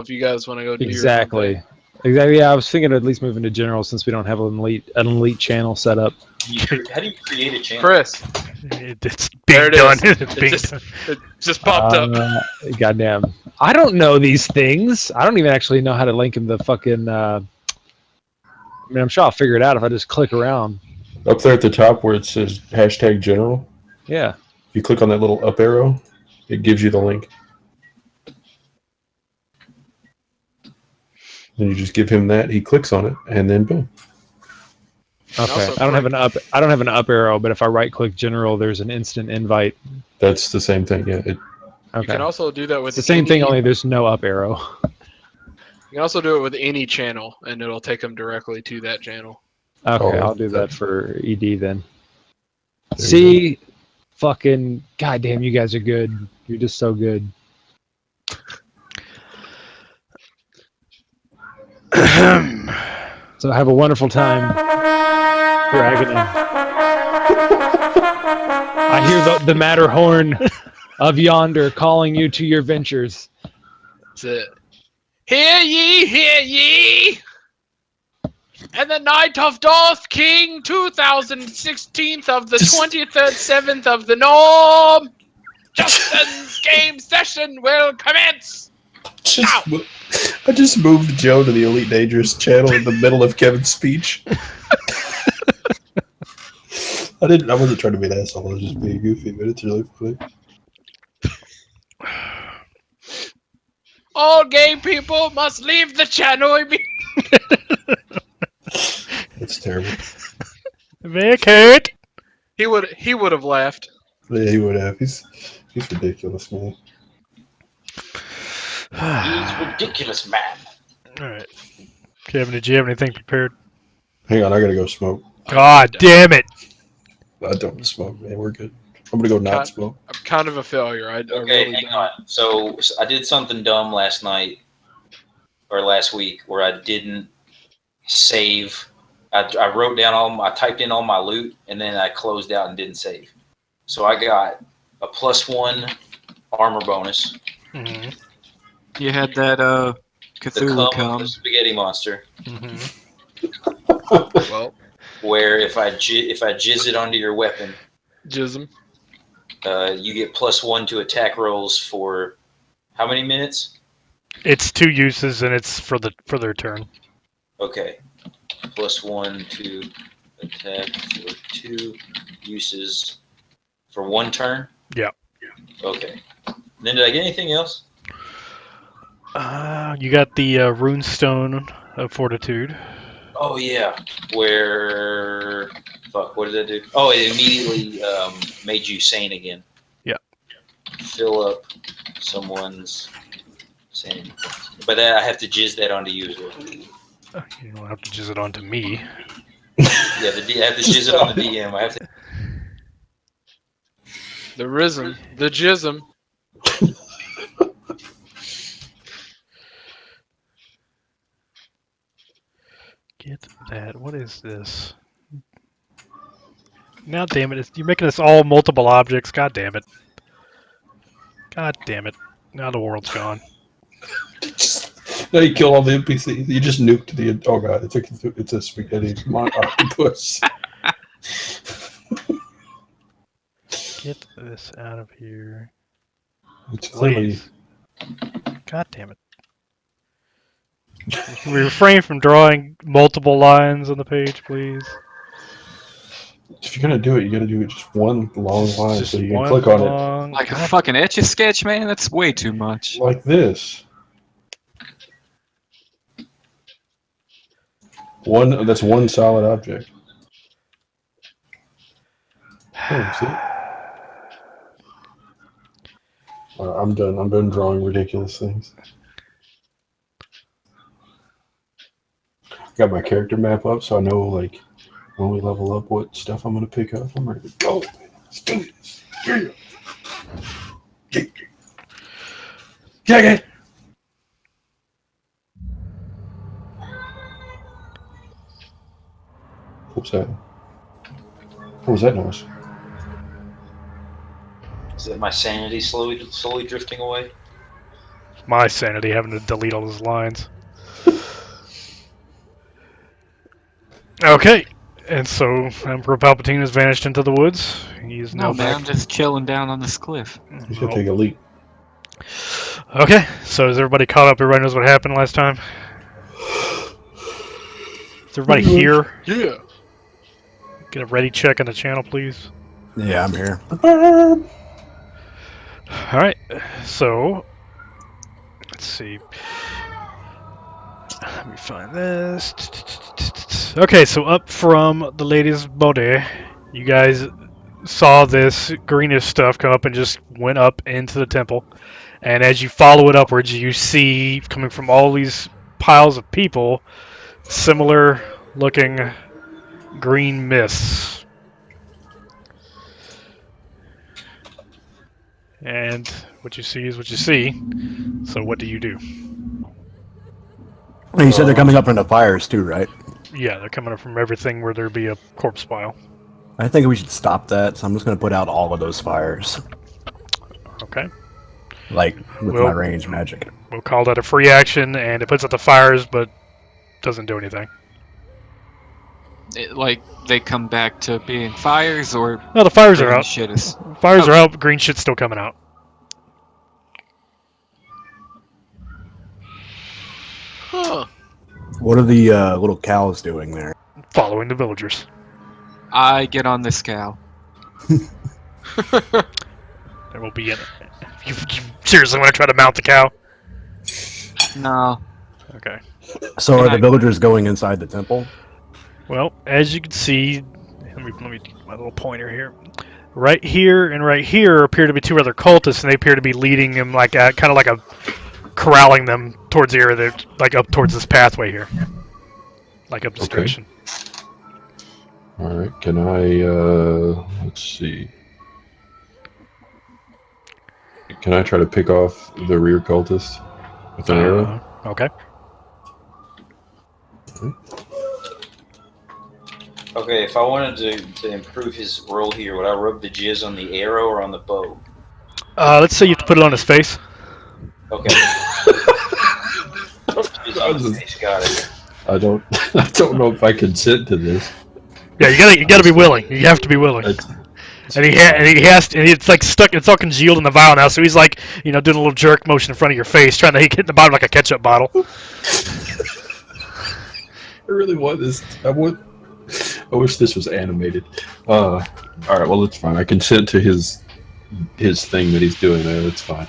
if you guys want to go do Exactly. your thing. Exactly. Yeah, I was thinking of at least moving to general since we don't have an elite channel set up. How do you create a channel? Chris, It's there being it done. is. It's being done. It just popped up. Goddamn. I don't know these things. I don't even actually know how to link in the fucking. I mean, I'm sure I'll figure it out if I just click around. Up there at the top where it says hashtag general, Yeah. if you click on that little up arrow, it gives you the link. Then you just give him that. He clicks on it, and then boom. Okay. I don't have an up arrow, but if I right click general, there's an instant invite. That's the same thing. Yeah. Okay. You can also do that with It's the same thing, only there's no up arrow. You can also do it with any channel, and it'll take them directly to that channel. Okay, Oh, I'll do that for ED then. There See, fucking goddamn, you guys are good. You're just so good. So have a wonderful time, Dragon. I hear the Matterhorn of yonder calling you to your ventures. That's it. Hear ye, hear ye! And the night of Darth King 2016th of the 23rd 7th of the Norm, Justin's game session will commence! I just moved Joe to the Elite Dangerous channel in the middle of Kevin's speech. I wasn't trying to be an asshole. I was just being goofy, but it's really funny. All gay people must leave the channel immediately. That's terrible. Vacate. He would have laughed. Yeah, he would have. He's ridiculous, man. He's ridiculous, man. All right. Kevin, did you have anything prepared? Hang on, I gotta go smoke. God damn it! I don't smoke, man. We're good. I'm gonna go not smoke. I'm kind of a failure. I Okay, really hang don't. on. So I did something dumb last night or last week where I didn't save. I wrote down I typed in all my loot and then I closed out and didn't save. So I got a +1 armor bonus. Mm-hmm. You had that The Cthulhu cum of cum. the spaghetti monster. Mm-hmm. Well, Where if I jizz it onto your weapon, jism. you get +1 to attack rolls for how many minutes? It's 2 uses and it's for their turn. Okay. +1 to attack for 2 uses for 1 turn? Yeah. Okay. Then did I get anything else? You got the runestone of fortitude. Oh yeah. Where fuck, what did that do? Oh, it immediately made you sane again. Yeah. Fill up someone's sanity. But I have to jizz that onto you as well. You don't have to jizz it onto me. Yeah, I have to jizz it on the DM. I have to. The risen. The jism. Get that. What is this? Now, damn it! You're making this all multiple objects. God damn it! God damn it! Now the world's gone. No, you kill all the NPCs. You just nuked the. Oh god, it's a spaghetti octopus. Get this out of here, It's clearly please. God damn it! Can we refrain from drawing multiple lines on the page, please? if you're gonna do it, you gotta do it just one long line Just so you can one click on it long- Like a God, fucking Etch-a-Sketch, man? That's way too much. like this. That's one solid object. Oh, see? I'm done. I'm done drawing ridiculous things. Got my character map up, so I know like when we level up what stuff I'm gonna pick up. I'm ready to go. Let's do this. Yeah. Get it. What's that? What was that noise? Is that my sanity slowly drifting away? my sanity having to delete all those lines. Okay, and so Emperor Palpatine has vanished into the woods. He's No, now man, I'm back. just chilling down on this cliff. He's gonna take a leap. Okay, so is everybody caught up? Everybody knows what happened last time? Is everybody here? Yeah. Get a ready check on the channel, please. Yeah, I'm here. Alright, so let's see. Let me find this. Okay, so up from the lady's body, you guys saw this greenish stuff come up and just went up into the temple. And as you follow it upwards, you see coming from all these piles of people similar looking green mists. And what you see is what you see. So what do you do? You said they're coming up from the fires too, right? Yeah, they're coming up from everything where there'd be a corpse pile. I think we should stop that, so I'm just going to put out all of those fires. Okay. Like, with Well- my range magic. We'll call that a free action, and it puts out the fires, but doesn't do anything. Like, they come back to being fires, or No, the fires are green out. shit is... Fires Oh. are out, green shit's still coming out. Huh. What are the little cows doing there? Following the villagers. I get on this cow. There will be an... You seriously want to try to mount the cow? No. Okay. So are the villagers going inside the temple? Well, as you can see, let me get my little pointer here. Right here and right here appear to be two other cultists, and they appear to be leading them like a, kind of like a corralling them towards the area, they're like up towards this pathway here, like up this Okay. direction. All right. Can I? Let's see. Can I try to pick off the rear cultist with an arrow? Okay. Okay, if I wanted to improve his roll here, would I rub the jizz on the arrow or on the bow? Let's say you have to put it on his face. Okay. Jizz on the face, got it. I don't. I don't know if I consent to this. Yeah, you gotta be willing. You have to be willing. And it's like stuck. It's all congealed in the vial now. So he's like, doing a little jerk motion in front of your face, trying to get in the bottom like a ketchup bottle. I really want this. I wish this was animated. All right. Well, it's fine. I consent to his thing that he's doing there. That's fine.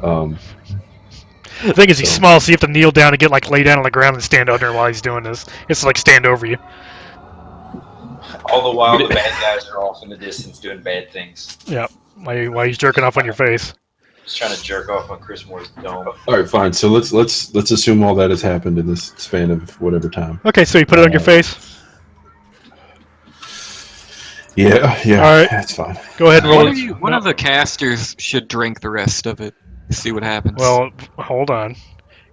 The thing is, he's So- small, so you have to kneel down and lay down on the ground and stand under while he's doing this. It's like stand over you. All the while, the bad guys are off in the distance doing bad things. Yeah, while he's jerking off on your face. Just trying to jerk off on Chris Moore's dome. All right. Fine. So let's assume all that has happened in this span of whatever time. Okay, so you put it on your face. Yeah. Yeah. All right. That's fine. Go ahead and roll it. One of the casters should drink the rest of it. See what happens. Well, hold on,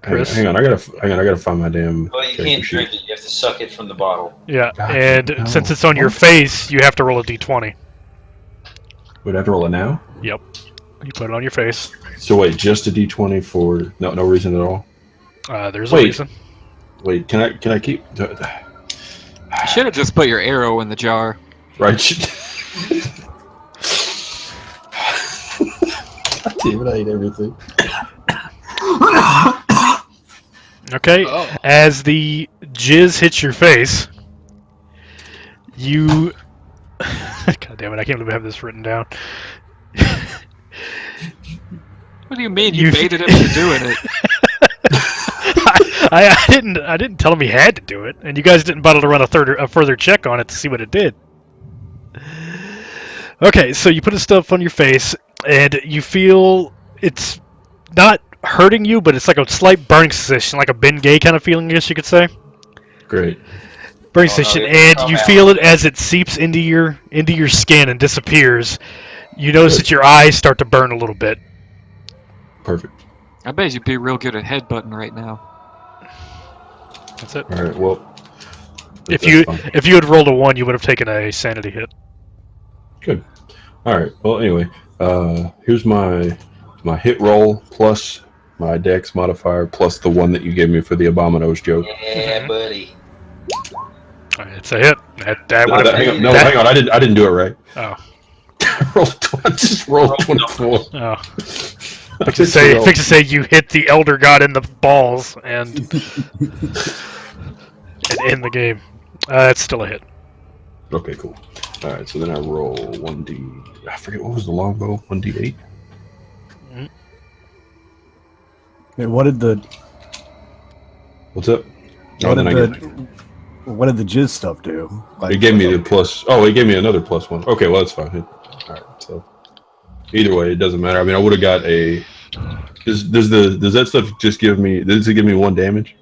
Chris. Hang on. I gotta find my damn. Well, you character can't sheet. drink it. You have to suck it from the bottle. Yeah, God, and no. since it's on your face, you have to roll a d20. Would I have to roll it now? Yep. You put it on your face. So wait, just a d20 for no reason at all. There's a Wait. reason. Wait, can I keep? you should have just put your arrow in the jar. Right. Damn it! I hate everything. Okay. Oh. As the jizz hits your face, you. God damn it! I can't believe I have this written down. What do you mean? You- You baited him into doing it. I didn't tell him he had to do it, and you guys didn't bother to run a further check on it to see what it did. Okay, so you put his stuff on your face, and you feel it's not hurting you, but it's like a slight burning sensation, like a Bengay kind of feeling, I guess you could say. Great. Burning Oh, no, sensation, it and come you out. feel it as it seeps into your skin and disappears. You notice that your eyes start to burn a little bit. Perfect. I bet you'd be real good at headbutting right now. That's it. All right. Well, If that's you fine. if you had rolled a 1, you would have taken a sanity hit. Good. All right. Well, anyway, here's my hit roll plus my dex modifier plus the one that you gave me for the Abominos joke. Yeah, buddy. It's a hit. That would have. Hang on, no, hang on. I didn't do it right. Oh. I just rolled 24. Oh. Fix to say you hit the Elder God in the balls and end the game. It's still a hit. Okay, cool. All right, so then I roll 1d. I forget what was the longbow. 1d8. Wait, what did the What's up? what did the jizz stuff do? Like, It gave me the plus. Oh, it gave me another +1. Okay, well that's fine. All right, so either way, it doesn't matter. I mean, I would have got a. Does that stuff just give me? Does it give me 1 damage?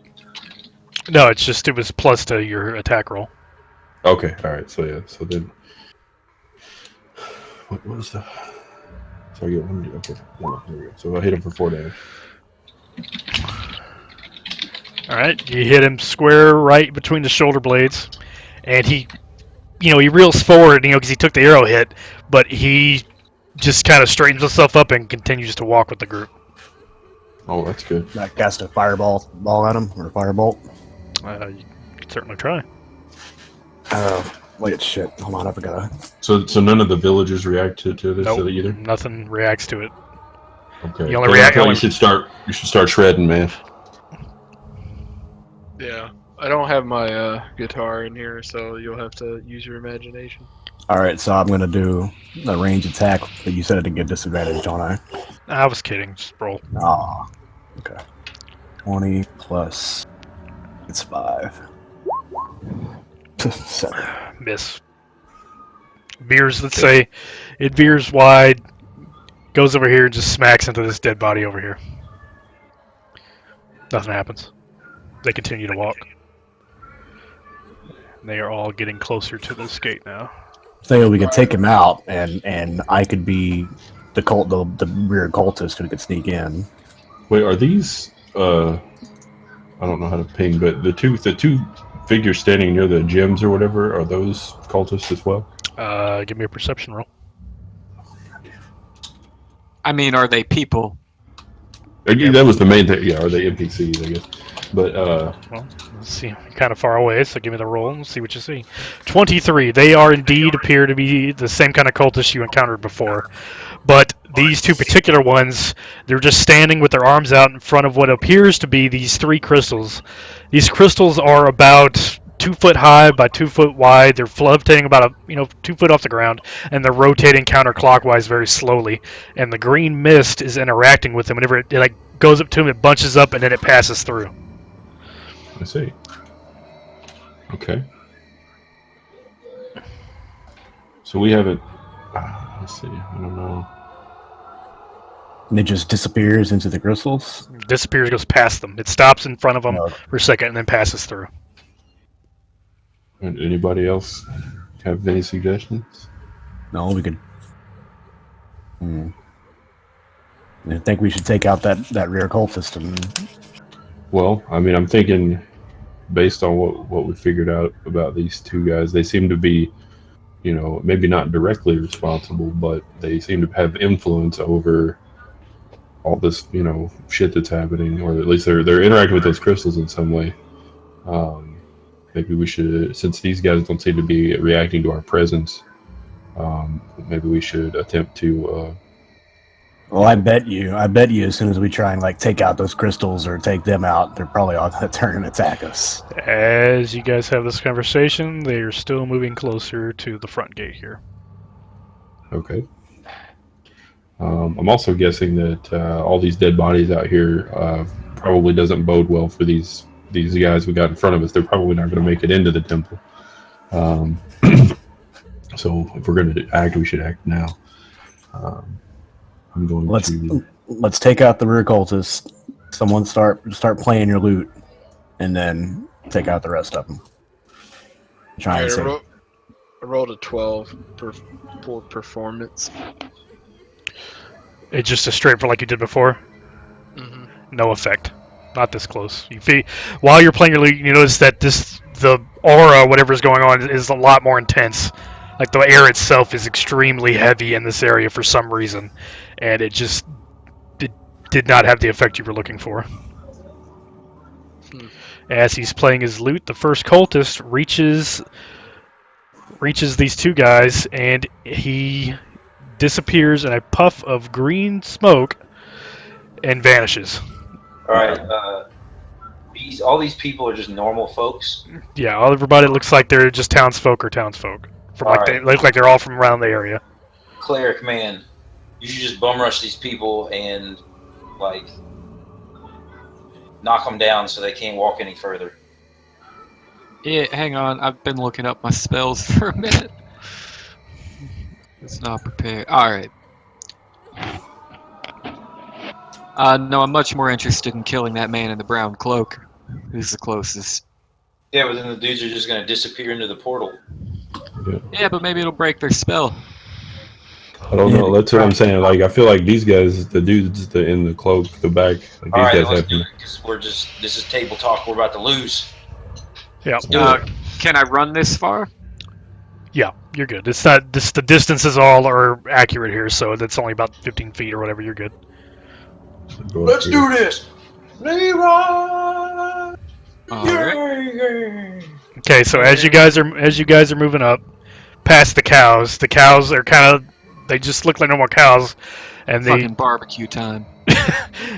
No, it was plus to your attack roll. Okay, all right. So yeah, so then what was the? So I get 1. Okay, there we go. So I hit him for 4 damage. All right, you hit him square right between the shoulder blades, and he reels forward, because he took the arrow hit, but he just kind of straightens himself up and continues to walk with the group. Oh, that's good. I cast a fireball at him or a firebolt. You could certainly try. Wait, shit. Hold on, I forgot. So none of the villagers react to this Nope, either. nothing reacts to it. Okay. You only Well, react- I thought you should start shredding, man. Yeah. I don't have my guitar in here, so you'll have to use your imagination. All right, so I'm gonna do a range attack, but you said it didn't get disadvantage, don't I? I was kidding. Just roll. Ah, okay. 20 plus it's 5. 7. Miss. Veers, let's say, it veers wide, goes over here, and just smacks into this dead body over here. Nothing happens. They continue to walk. They are all getting closer to this gate now. So we could take him out, and I could be the rear cultist who could sneak in. Wait, are these? I don't know how to ping, but the two figures standing near the gems or whatever, are those cultists as well? Give me a perception roll. I mean, are they people? That was the main thing. Yeah, are they NPCs? I guess. But Well, let's see. You're kind of far away, so give me the roll and see what you see. 23. They are indeed appear to be the same kind of cultists you encountered before. But these two particular ones, they're just standing with their arms out in front of what appears to be these 3 crystals. These crystals are about 2 foot high by 2 foot wide. They're levitating about 2 foot off the ground, and they're rotating counterclockwise very slowly. And the green mist is interacting with them. Whenever it goes up to them, it bunches up, and then it passes through. I see. Okay. So we haven't. Let's see. I don't know. And it just disappears into the crystals. Disappears, goes past them. It stops in front of them Oh. for a second, and then passes through. And anybody else have any suggestions? No, we could. I think we should take out that rear cultist. And Well, I mean, I'm thinking, based on what we figured out about these 2 guys, they seem to be, maybe not directly responsible, but they seem to have influence over all this, shit that's happening, or at least they're interacting with those crystals in some way. Maybe we should, since these guys don't seem to be reacting to our presence, maybe we should attempt to. well, I bet you, as soon as we try and take out those crystals or take them out, they're probably all gonna turn and attack us. As you guys have this conversation, they are still moving closer to the front gate here. Okay. I'm also guessing that all these dead bodies out here probably doesn't bode well for these guys we got in front of us. They're probably not going to make it into the temple. So if we're going to act, we should act now. I'm going to. Let's take out the rear cultists. Someone start playing your loot, and then take out the rest of them. Try and Alright, save. I rolled a 12 for performance. It's just a straight for like you did before. Mm-hmm. No effect. Not this close. While you're playing your loot, you notice that the aura, whatever's going on, is a lot more intense. Like the air itself is extremely heavy in this area for some reason, and it did not have the effect you were looking for. As he's playing his lute, the first cultist reaches these two guys, and he disappears in a puff of green smoke and vanishes. All right. All these people are just normal folks. Yeah, everybody looks like they're just townsfolk. From All they right. look like they're all from around the area. Cleric man, you should just bum rush these people and like knock them down so they can't walk any further. Yeah, hang on. I've been looking up my spells for a minute. It's not prepared. Alright. No, I'm much more interested in killing that man in the brown cloak. Who's the closest? Yeah, but then the dudes are just gonna disappear into the portal. Yeah, but maybe it'll break their spell. I don't know. That's what I'm saying. Like, I feel like these guys, the dudes in the cloak, the back, like, All right, these guys let's have. do it because this is table talk. We're about to lose. Yeah, Do it. Can I run this far? yeah, you're good. It's not the distances all are accurate here, so that's only about 15 feet or whatever. You're good. Let's do this, Leroy. Alright. Okay, so as you guys are moving up past the cows are kind of, they just look like normal cows, and they Fucking barbecue time.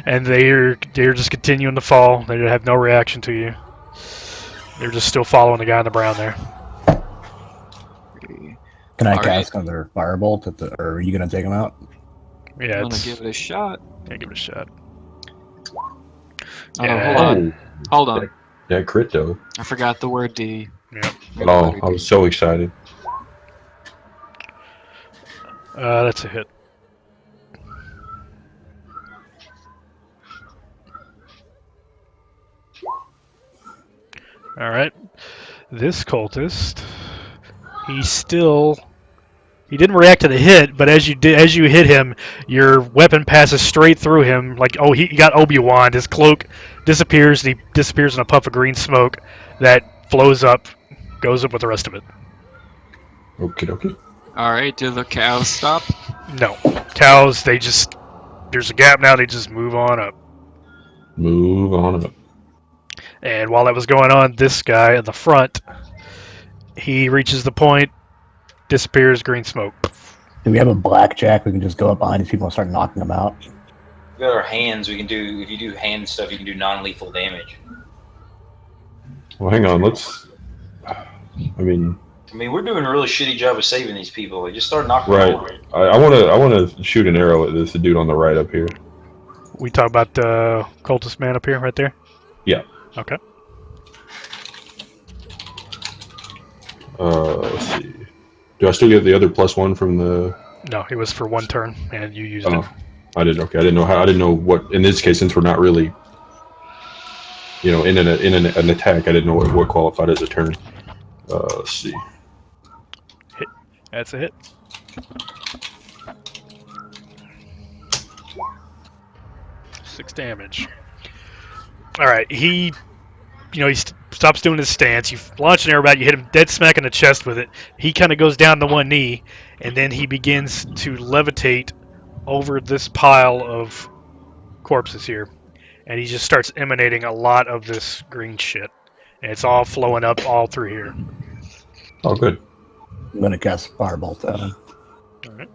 and they're just continuing to fall. They have no reaction to you. They're just still following the guy in the brown there. Can I All cast another firebolt or are you gonna take him out? Yeah, I'm gonna it's, give it a shot. yeah, give it a shot. Oh, Yeah. hold on. Hold on. That crit though. I forgot the word D. Yeah, Oh, I was so excited. that's a hit. All right, this cultist, he didn't react to the hit, but as you hit him, your weapon passes straight through him. Like, oh, he got Obi-Wan. His cloak disappears, and he disappears in a puff of green smoke that flows up, goes up with the rest of it. Okay. Alright, do the cows stop? No, cows. There's a gap now. They just move on up. Move on up. And while that was going on, this guy in the front, he reaches the point, disappears, green smoke. Do we have a blackjack? We can just go up behind these people and start knocking them out. We got our hands. We can do, if you do hand stuff, you can do non-lethal damage. Well, hang on. I mean, we're doing a really shitty job of saving these people. Like, just start knocking right. them over. I want to shoot an arrow at this dude on the right up here. We talk about the cultist man up here, right there? Yeah. Okay. Let's see. Do I still get the other +1 from the? No, it was for one turn, and you used it. I didn't. Okay, I didn't know how. I didn't know what. In this case, since we're not really, in an attack, I didn't know what qualified as a turn. Let's see. Hit. That's a hit. Six damage. All right, he stops doing his stance. You launch an arrow out, you hit him dead smack in the chest with it. He kind of goes down to one knee, and then he begins to levitate over this pile of corpses here. And he just starts emanating a lot of this green shit. And it's all flowing up all through here. Oh, good. I'm gonna cast firebolt at him. All right.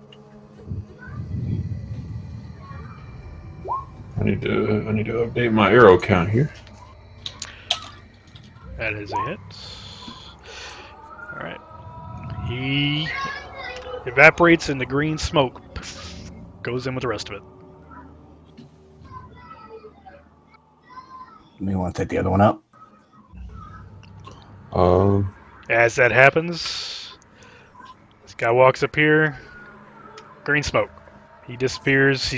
I need to update my arrow count here. That is a hit. All right. He evaporates in the green smoke. Goes in with the rest of it. You want to take the other one out? As that happens, this guy walks up here. Green smoke. He disappears.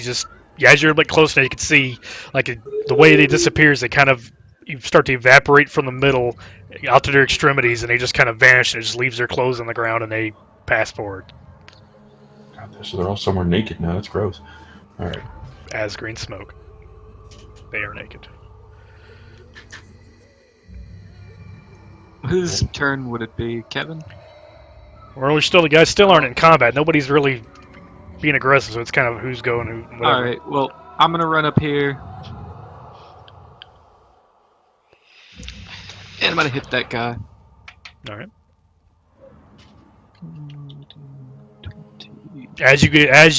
As you're close now, you can see the way they disappears. They kind of start to evaporate from the middle out to their extremities, and they just kind of vanish. And it just leaves their clothes on the ground, and they pass forward. God, so they're all somewhere naked now. That's gross. All right. As green smoke, they are naked. Whose turn would it be, Kevin? The guys still aren't in combat. Nobody's really being aggressive, so it's kind of who's going, who. Whatever. Alright, well, I'm gonna run up here. And I'm gonna hit that guy. All right. As you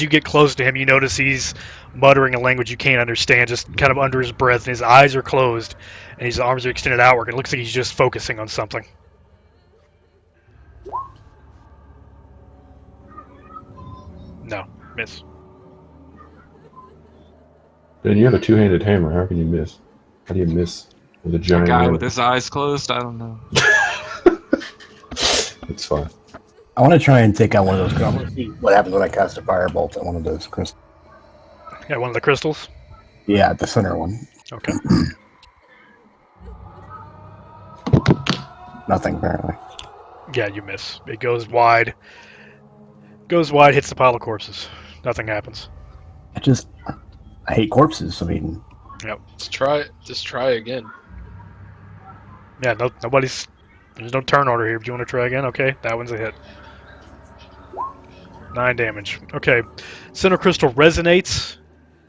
get close to him, you notice he's muttering a language you can't understand, just kind of under his breath, and his eyes are closed, and his arms are extended outward. It looks like he's just focusing on something. No, miss. Then you have a two-handed hammer. How can you miss? How do you miss with a A giant guy hammer? with his eyes closed? I don't know. It's fine. I want to try and take out one of those. I want to see what happens when I cast a firebolt at one of those crystals. Yeah, one of the crystals. Yeah, the center one. Okay. Nothing apparently. Yeah, you miss. It goes wide. Goes wide, hits the pile of corpses. Nothing happens. I hate corpses. I mean, Just try again. Yeah, nobody's. There's no turn order here. If you want to try again, okay, that one's a hit. 9 damage. Okay, center crystal resonates,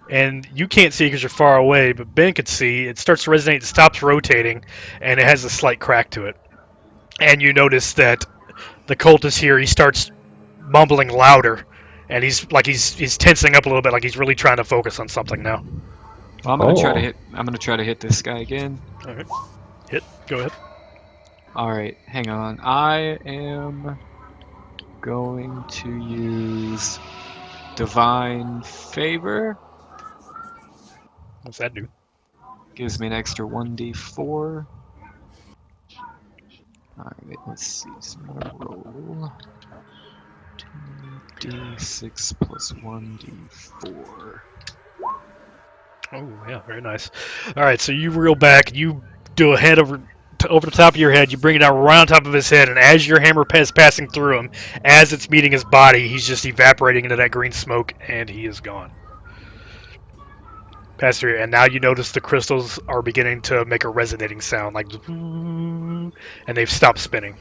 and you can't see because you're far away, but Ben could see. It starts to resonate, it stops rotating, and it has a slight crack to it. And you notice that the cultist here, he starts mumbling louder, and he's tensing up a little bit, like he's really trying to focus on something now. Well, I'm gonna try to hit this guy again. All right, hit. Go ahead. All right, hang on. I am going to use Divine Favor. What's that do? Gives me an extra 1d4. Alright, let's see. So I'm gonna roll 2d6 plus 1d4. Oh, yeah, very nice. All right, so you reel back, you do a head over the top of your head, you bring it down right on top of his head, and as your hammer is passing through him, as it's meeting his body, he's just evaporating into that green smoke, and he is gone. Pass through, and now you notice the crystals are beginning to make a resonating sound, like, and they've stopped spinning.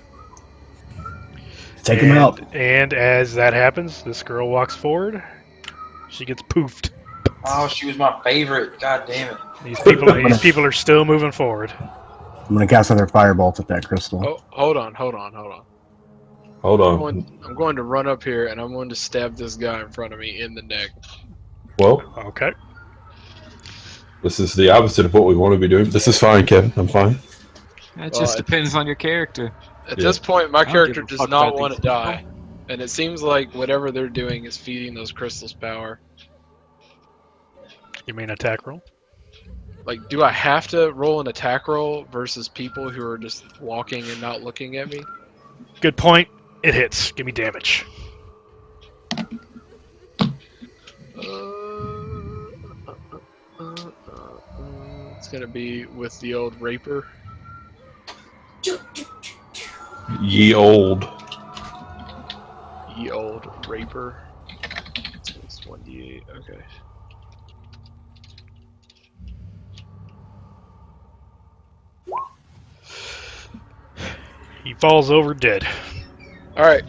take him out. And as that happens, this girl walks forward. She gets poofed. Oh, she was my favorite. God damn it. These people are still moving forward. I'm gonna cast another firebolt at that crystal. Oh, hold on. Hold on. I'm going to run up here and I'm going to stab this guy in front of me in the neck. Well, Okay. this is the opposite of what we want to be doing. This is fine, Kevin. I'm fine. That Well, just depends on your character. At Yeah. this point, my don't character give a does fuck not about want to these people. die. And it seems like whatever they're doing is feeding those crystals power. You mean attack roll? Like, do I have to roll an attack roll versus people who are just walking and not looking at me? Good point. It hits. Give me damage. It's gonna be with the old raper. Ye old. Ye old raper. So it's 1d8. Okay. He falls over dead. All right.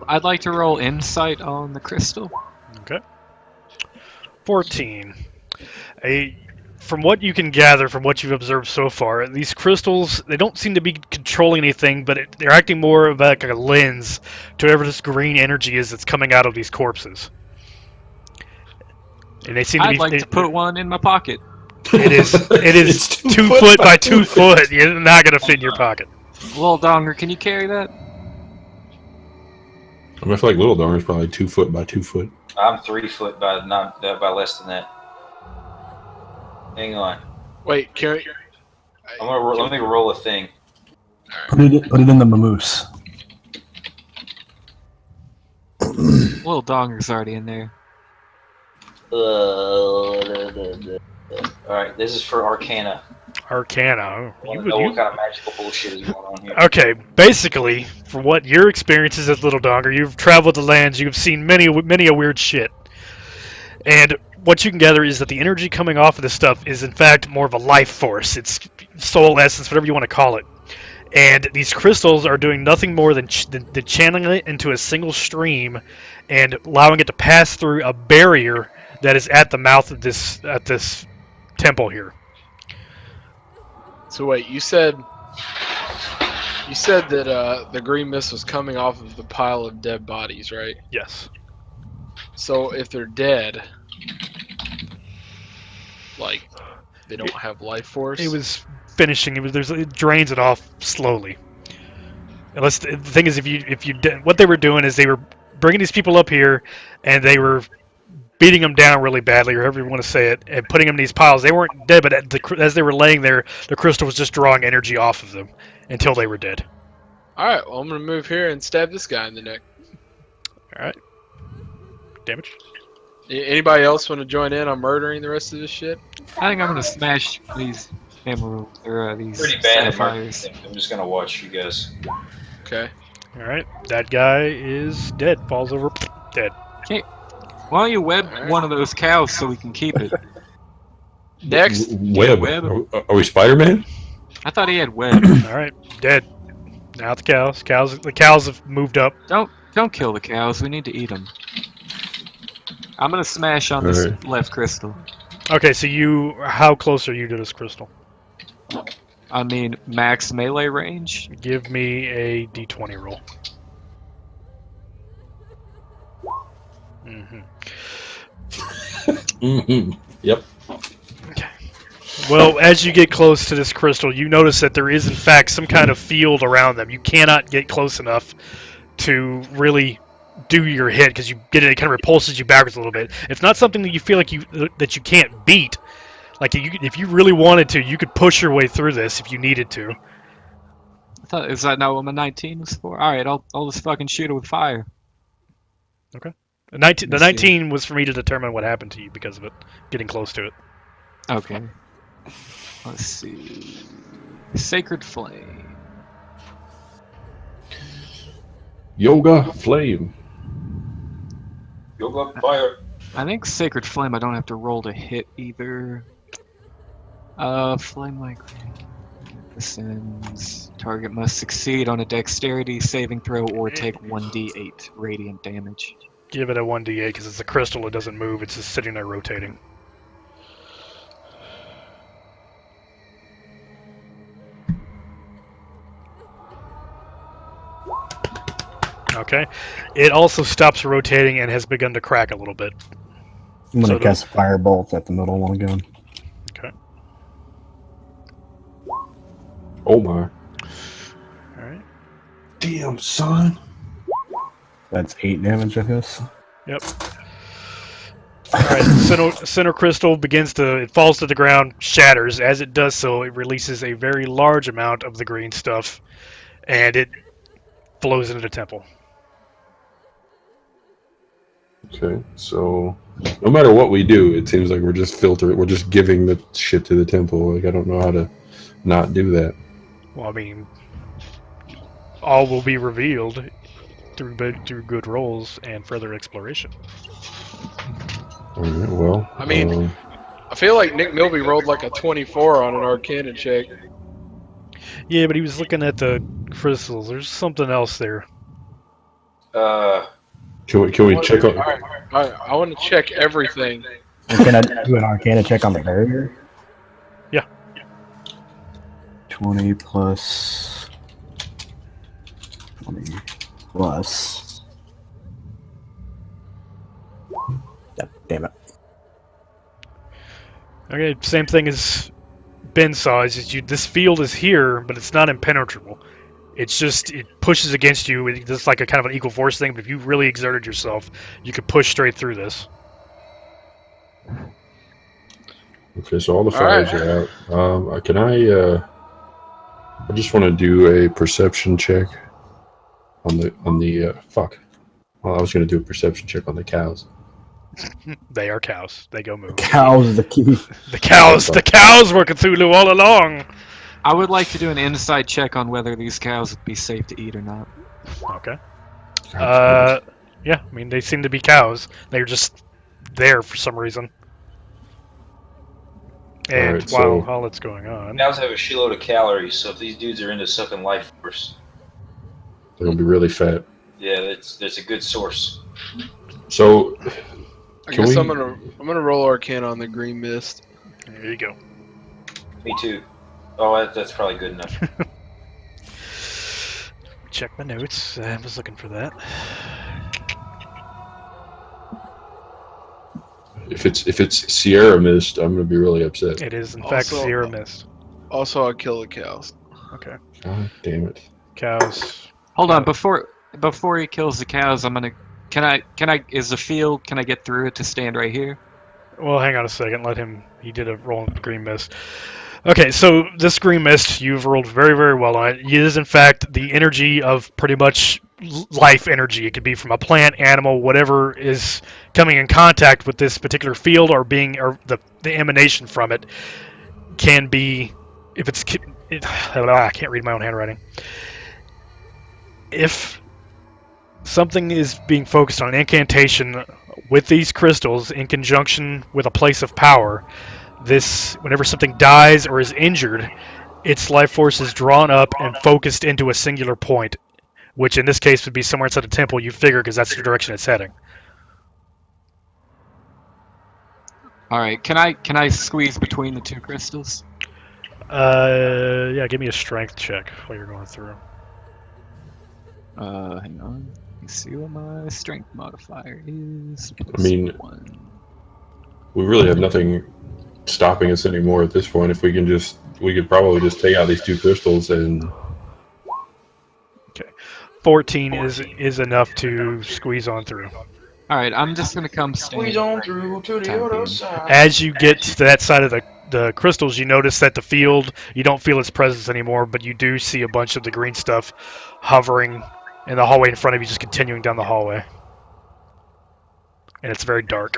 I'd like to roll Insight on the crystal. Okay. 14. From what you can gather, from what you've observed so far, these crystals, they don't seem to be controlling anything, but they're acting more of like a lens to whatever this green energy is that's coming out of these corpses. And they seem to I'd be. like to put one in my pocket. It is It's 2 foot by 2 foot. You're not going to fit in your pocket. Little Donger, can you carry that? I mean, I feel like Little Dong is probably 2 foot by 2 foot. I'm 3 foot by less than that. Hang on. Wait, Carrie. Let me roll a thing. Put it in the mamoose. Little Donger's already in there. Alright, this is for Arcana. Arcana. I want to know what kind of magical bullshit is going on here. Okay, basically, from what your experiences as Little Donger, you've traveled the lands, you've seen many a weird shit. And what you can gather is that the energy coming off of this stuff is, in fact, more of a life force. It's soul essence, whatever you want to call it. And these crystals are doing nothing more than channeling it into a single stream and allowing it to pass through a barrier that is at the mouth of this temple here. So wait, you said that the green mist was coming off of the pile of dead bodies, right? Yes. So if they're dead, like they don't have life force. It was finishing. It drains it off slowly. Unless the thing is, what they were doing is they were bringing these people up here, and they were beating them down really badly, or however you want to say it, and putting them in these piles. They weren't dead, but as they were laying there, the crystal was just drawing energy off of them until they were dead. All right, well I'm gonna move here and stab this guy in the neck. All right. Damage. Anybody else want to join in on murdering the rest of this shit? I think I'm gonna smash these emeralds or these Pretty bad at sapphires. marketing. I'm just gonna watch you guys. Okay. All right. That guy is dead. Falls over. Dead. Why don't you web Alright. one of those cows so we can keep it? Next. Web. Web. Are we Spider-Man? I thought he had web. All right. Dead. Now the cows. The cows have moved up. Don't kill the cows. We need to eat them. I'm gonna smash on this Alright. left crystal. Okay. So how close are you to this crystal? I mean, max melee range. Give me a d20 roll. Mm-hmm. Mm-hmm. Yep. Well, as you get close to this crystal, you notice that there is, in fact, some kind of field around them. You cannot get close enough to really do your hit because it kind of repulses you backwards a little bit. It's not something that you feel like that you can't beat. Like if you really wanted to, you could push your way through this if you needed to. Is that not what my 19 was for? All right, I'll just fucking shoot it with fire. The 19 Let's see. was for me to determine what happened to you because of it, getting close to it. Okay. Let's see. Sacred Flame. Yoga flame. Yoga fire. I think Sacred Flame I don't have to roll to hit either. Flame like descends. Target must succeed on a dexterity saving throw or take 1d8 radiant damage. Give it a 1d8 because it's a crystal. It doesn't move. It's just sitting there rotating. Okay. It also stops rotating and has begun to crack a little bit. I'm gonna So cast Firebolt at the middle one again. Okay. Oh my. Alright. Damn, son. That's 8 damage, I guess. Yep. Alright, center crystal it falls to the ground, shatters. As it does so, it releases a very large amount of the green stuff, and it flows into the temple. Okay, so no matter what we do, it seems like we're just giving the shit to the temple. Like I don't know how to not do that. Well, I mean, all will be revealed through good rolls and further exploration. All right, well, I mean, I feel like Nick Milby rolled like a 24 on an Arcana check. Yeah, but he was looking at the crystals. There's something else there. can we check on? Alright, I want to check everything. Can I do an Arcana check on the barrier? Yeah. 20 plus 20 plus. Yep, damn it. Okay, same thing as Ben saw. This field is here, but it's not impenetrable. It's just it pushes against you. It's like a kind of an equal force thing. But if you really exerted yourself, you could push straight through this. Okay, so all the fires are out. Can I? I just want to do a perception check on the fuck. Well, I was going to do a perception check on the cows. They are cows. They go move. Cows is the key. The cows were Cthulhu all along. I would like to do an insight check on whether these cows would be safe to eat or not. Okay. Yeah, I mean, they seem to be cows. They're just there for some reason. And Alright, so- while it's going on, Cows have a shitload of calories, so if these dudes are into sucking life force, They're going to be really fat. yeah, that's a good source. So I Can guess we- I'm gonna roll Arcana on the green mist. There you go. Me too. Oh, that's probably good enough. Check my notes. I was looking for that. If it's Sierra Mist, I'm gonna be really upset. It is, in fact, Also- Sierra Mist. Also, I'll kill the cows. Okay. God damn it. Cows. Hold on, Cows. before he kills the cows, I'm gonna. Can I? Is the field? Can I get through it to stand right here? Well, hang on a second. Let him. He did a roll in green mist. Okay, so this green mist, you've rolled very, very well on it. It is, in fact, the energy of pretty much life energy. It could be from a plant, animal, whatever is coming in contact with this particular field or the emanation from it can be, if it's, I can't read my own handwriting. If something is being focused on an incantation with these crystals in conjunction with a place of power, whenever something dies or is injured, its life force is drawn up and focused into a singular point, which in this case would be somewhere inside the temple, you figure, because that's the direction it's heading. All right. Can I squeeze between the two crystals? Yeah, give me a strength check while you're going through. Hang on. Let's see what my strength modifier is. I mean- +1. We really have nothing stopping us anymore at this point. If we could probably just take out these two crystals and 14 is enough to squeeze on through. All right. I'm just gonna come stand. Squeeze on through to the Time other being. side. As you get to that side of the crystals, you notice that the field, you don't feel its presence anymore, but you do see a bunch of the green stuff hovering in the hallway in front of you, just continuing down the hallway. And it's very dark.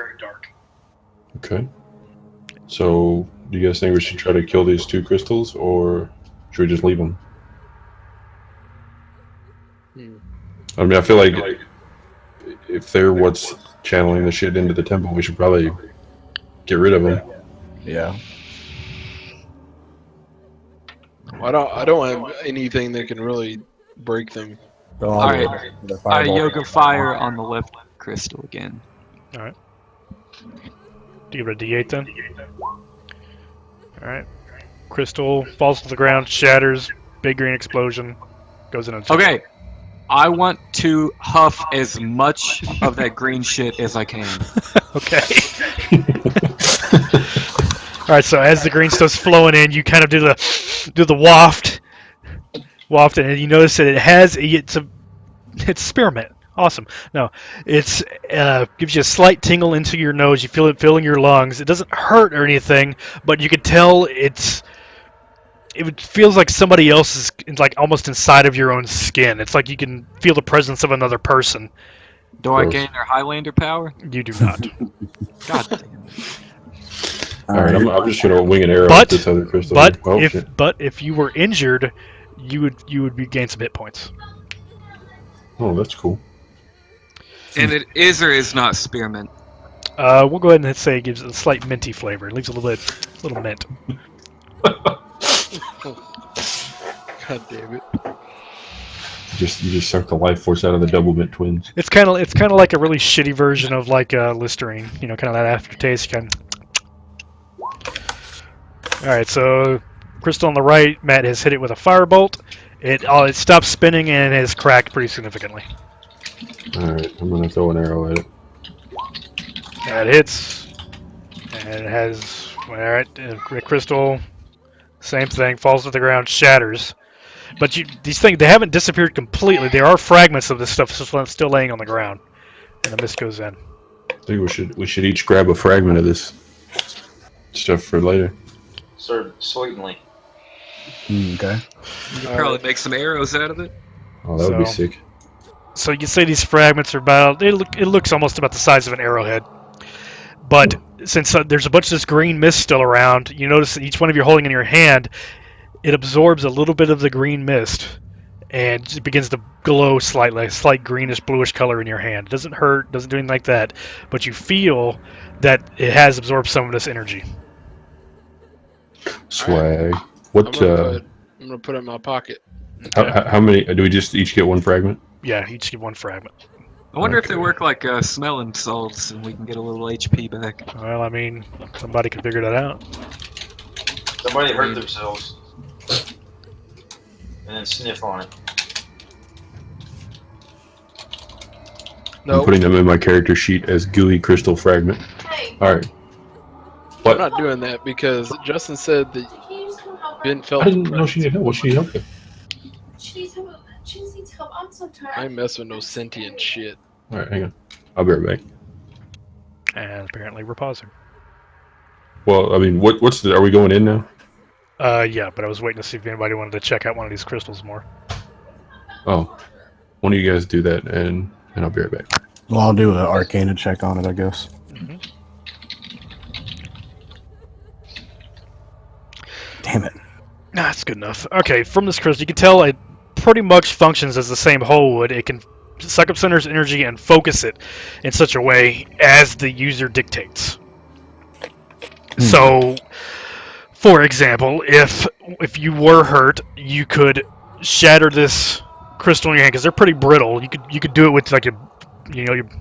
okay. So, do you guys think we should try to kill these two crystals, or should we just leave them? I mean, I feel like if they're what's channeling the shit into the temple, we should probably get rid of them. Yeah. I don't have anything that can really break them. Go All on right. with the I fireball. yoga fire on the left crystal again. Do you give it a D8 then? Alright. Crystal falls to the ground, shatters, big green explosion, goes in a Okay. I want to huff as much of that green shit as I can. Okay. Alright, so as the green stuff's flowing in, you kind of do the waft, and you notice that it's spearmint. Awesome. No, it's gives you a slight tingle into your nose. You feel it filling your lungs. It doesn't hurt or anything, but you can tell it feels like somebody else is like almost inside of your own skin. It's like you can feel the presence of another person. Do I Gross. gain their Highlander power? You do not. God damn it. All right, I'm just gonna wing an arrow But- at this other crystal. But Oh, if shit. if you were injured, you would gain some hit points. Oh, that's cool. And it is or is not spearmint. We'll go ahead and say it gives it a slight minty flavor. It leaves a little mint. God damn it. You just suck the life force out of the double mint twins. It's kind of like a really shitty version of like Listerine. You know, kind of that aftertaste. All right, so crystal on the right, Matt has hit it with a firebolt. It stops spinning and has cracked pretty significantly. All right, I'm gonna throw an arrow at it. And it hits, and it has all right. Crystal, same thing, falls to the ground, shatters. But these things, they haven't disappeared completely. There are fragments of this stuff still laying on the ground, and the mist goes in. I think we should each grab a fragment of this stuff for later. Certainly. Okay. You could probably make some arrows out of it. Oh, that would be So- sick. So you can say these fragments are about. It looks almost about the size of an arrowhead. But since there's a bunch of this green mist still around, you notice that each one of you holding in your hand, it absorbs a little bit of the green mist, and it begins to glow slightly, a slight greenish bluish color in your hand. It doesn't hurt, doesn't do anything like that, but you feel that it has absorbed some of this energy. Swag. I'm What? gonna put it in my pocket. How many? Do we just each get one fragment? Yeah, each give one fragment. I wonder if they Okay. work like smelling salts and we can get a little HP back. Well, I mean, somebody can figure that out. Somebody hurt themselves. And then sniff on it. I'm No, putting them in my character sheet as gooey crystal fragment. Hey, All right. I'm What? not doing that because Justin said that can you just come help her? Ben I felt didn't know she needed help. What she need help with? She needs help. She just needs help. I'm so tired. I ain't mess with no sentient shit. All right, hang on. I'll be right back. And apparently we're pausing. Well, I mean, what's the? Are we going in now? Yeah, but I was waiting to see if anybody wanted to check out one of these crystals more. Oh, one of you guys do that, and I'll be right back. Well, I'll do an Arcana check on it, I guess. Mm-hmm. Damn it. Nah, that's good enough. Okay, from this crystal, you can tell it pretty much functions as the same whole would. It can suck up Cinder's energy and focus it in such a way as the user dictates. So, for example, if you were hurt, you could shatter this crystal in your hand because they're pretty brittle. You could do it with like you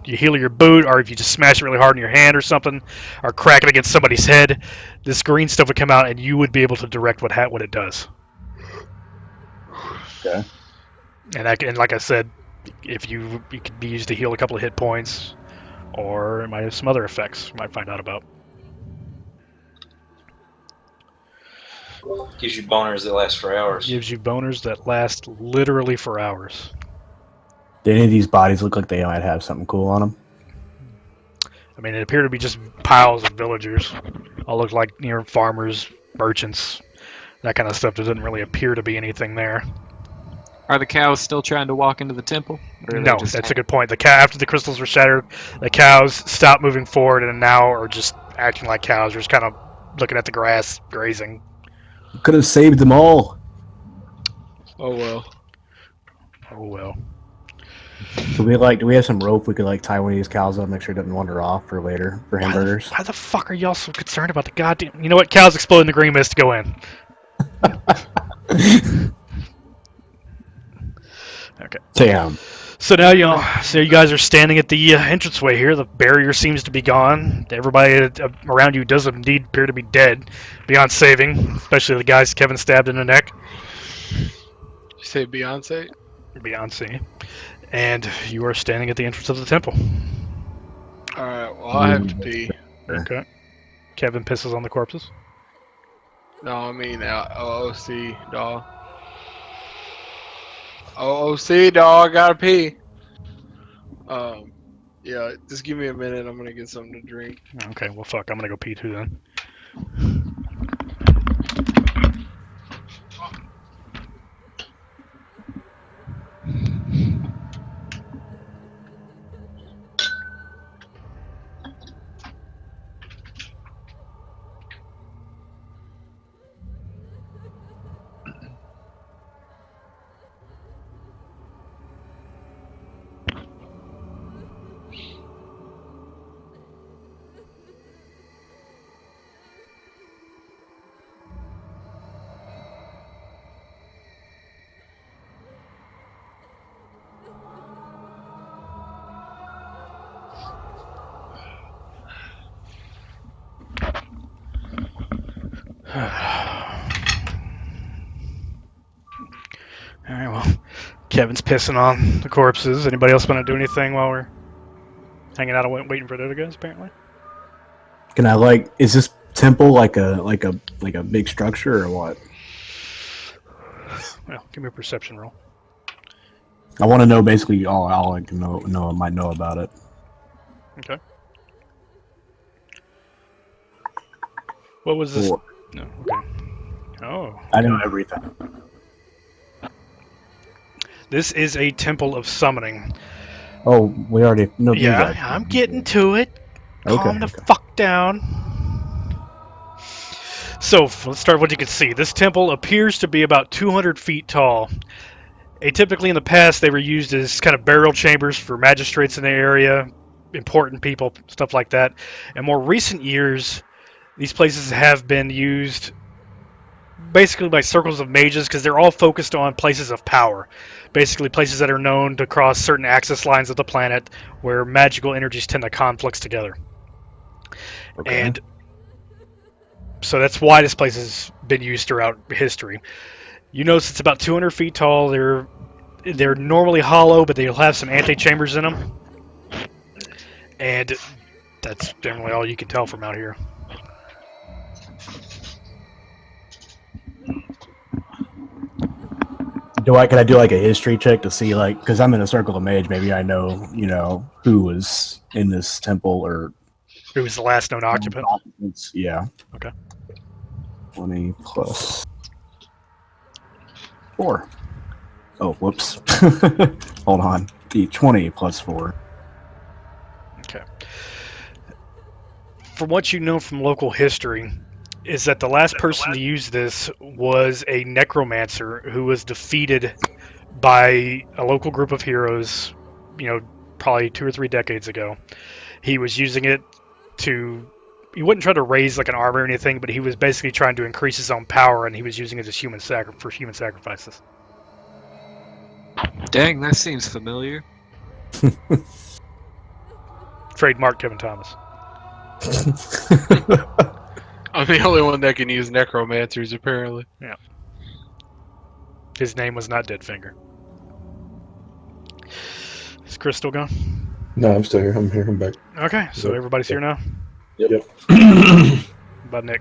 heel your boot, or if you just smash it really hard in your hand or something, or crack it against somebody's head. This green stuff would come out, and you would be able to direct what it does. Okay. And like I said, if it could be used to heal a couple of hit points, or it might have some other effects you might find out about. Gives you boners that last for hours. Gives you boners that last literally for hours. Do any of these bodies look like they might have something cool on them? I mean, it appeared to be just piles of villagers. All look like farmers, merchants, that kind of stuff. There doesn't really appear to be anything there. Are the cows still trying to walk into the temple? Or are they No, just that's a good point. After the crystals were shattered, the cows stopped moving forward and now are just acting like cows. They're just kind of looking at the grass, grazing. Could have saved them all. Oh well. Oh well. Do we have some rope we could tie one of these cows up, make sure it doesn't wander off for later for hamburgers? Why the fuck are y'all so concerned about the goddamn... You know what? Cows explode in the green mist. Go in. Okay. Damn. So now you guys are standing at the entranceway here. The barrier seems to be gone. Everybody around you does indeed appear to be dead, beyond saving, especially the guys Kevin stabbed in the neck. You say Beyonce? Beyonce. And you are standing at the entrance of the temple. Alright, well I have to pee. Okay. Kevin pisses on the corpses. No, I mean OOC, dog. OOC, dog, I gotta pee. Yeah, just give me a minute, I'm gonna get something to drink. Okay, well fuck, I'm gonna go pee too then. Alright, well, Kevin's pissing on the corpses. Anybody else want to do anything while we're hanging out and waiting for the other guys, apparently? Can I is this temple like a big structure or what? Well, give me a perception roll. I want to know basically all I can might know about it. Okay. What was this? 4. No, okay. Oh. I know everything. This is a temple of summoning. Oh, we already know. Yeah, I'm getting to it. Calm the fuck down. So, let's start with what you can see. This temple appears to be about 200 feet tall. Atypically in the past, they were used as kind of burial chambers for magistrates in the area, important people, stuff like that. In more recent years, these places have been used basically by circles of mages because they're all focused on places of power. Basically, places that are known to cross certain axis lines of the planet where magical energies tend to conflict together. Okay. And so that's why this place has been used throughout history. You notice it's about 200 feet tall. They're normally hollow, but they'll have some antechambers in them. And that's generally all you can tell from out here. Can I do like a history check to see like because I'm in a circle of mage, maybe I know who was in this temple or Who was the last known occupant? Yeah. Okay. 20 plus 4. Oh, whoops. Hold on. The 20 plus 4. Okay. From what you know from local history, is that the last person to use this was a necromancer who was defeated by a local group of heroes, probably 2 or 3 decades ago. He was using it he wouldn't try to raise like an army or anything, but he was basically trying to increase his own power, and he was using it as for human sacrifices. Dang, that seems familiar. Trademark Kevin Thomas. I'm the only one that can use necromancers, apparently. Yeah. His name was not Deadfinger. Is Chris still gone? No, I'm still here. I'm here. I'm back. Okay, so Yep. everybody's here now? Yep. What about Nick?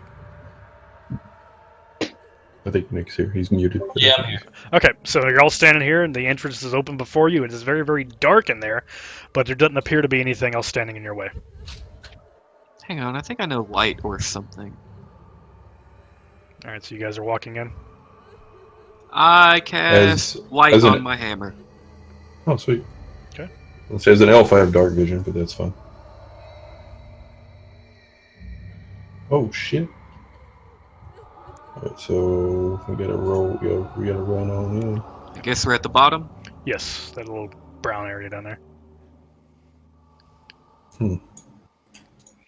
I think Nick's here. He's muted. Yeah, I'm here. Okay, so you're all standing here, and the entrance is open before you. It is very, very dark in there, but there doesn't appear to be anything else standing in your way. Hang on, I think I know light or something. Alright, so you guys are walking in. I cast light as an- on my hammer. Oh, sweet. Okay. It says an elf. I have dark vision, but that's fine. Oh shit! Alright, so we gotta roll. We gotta run on in. I guess we're at the bottom. Yes, that little brown area down there.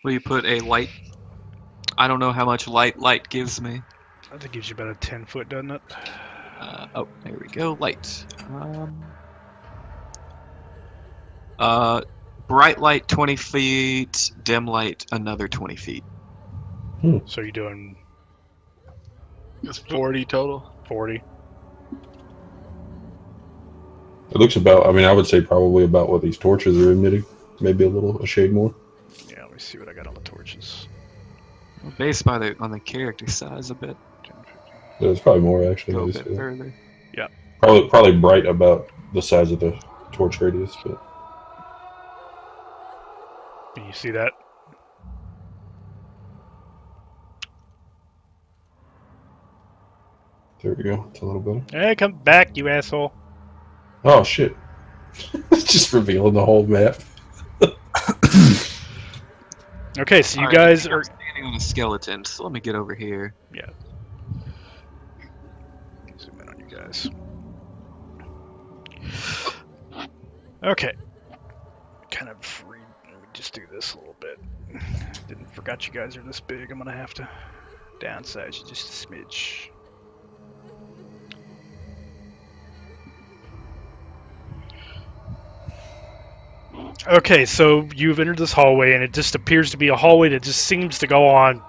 Will you put a light? I don't know how much light gives me. I think it gives you about a 10-foot, doesn't it? Oh, there we go. Light. Bright light 20 feet. Dim light another 20 feet. So you're doing It's 40 total. 40. It looks about. I mean, I would say probably about what these torches are emitting. Maybe a shade more. Yeah, let me see what I got on the torches. Based on the character size a bit. 10, 15. Yeah, it's probably more actually. Go a Let me bit see. further. Probably bright about the size of the torch radius, but Can you see that? there we go. It's a little better. Hey, come back, you asshole. Oh shit! It's just revealing the whole map. Okay, so you Alright, guys I'm are... standing on a skeleton, so let me get over here. Zoom in on you guys. Okay. Kind of free. Let me just do this a little bit. Forgot you guys are this big. I'm gonna have to downsize you just a smidge. Okay, so you've entered this hallway, and it just appears to be a hallway that just seems to go on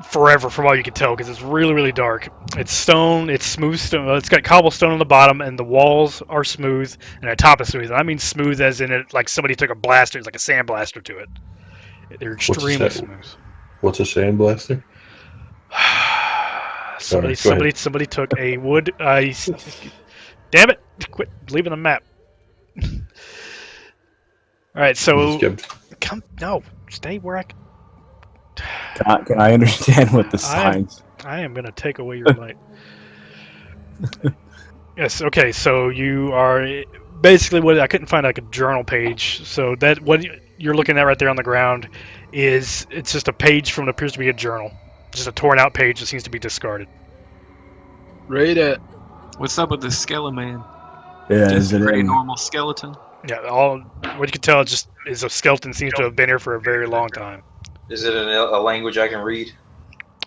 forever, from all you can tell, because it's really, really dark. It's stone, it's smooth stone. It's got cobblestone on the bottom, and the walls are smooth, and the top is smooth. And I mean smooth as in it, like somebody took a blaster, it's like a sandblaster to it. They're extremely smooth. What's a sandblaster? Somebody took a wood. Damn it! Quit leaving the map. All right, so stay where I. Can I understand what the signs? I am gonna take away your light. Yes. Okay. So you are basically what I couldn't find like a journal page. So that what you're looking at right there on the ground it's just a page from what appears to be a journal, just a torn out page that seems to be discarded. Read it. What's up with this skeleton man? Yeah, Just is a it pretty in? normal skeleton. Yeah. What you can tell is a skeleton seems to have been here for a very long time. Is it a language I can read?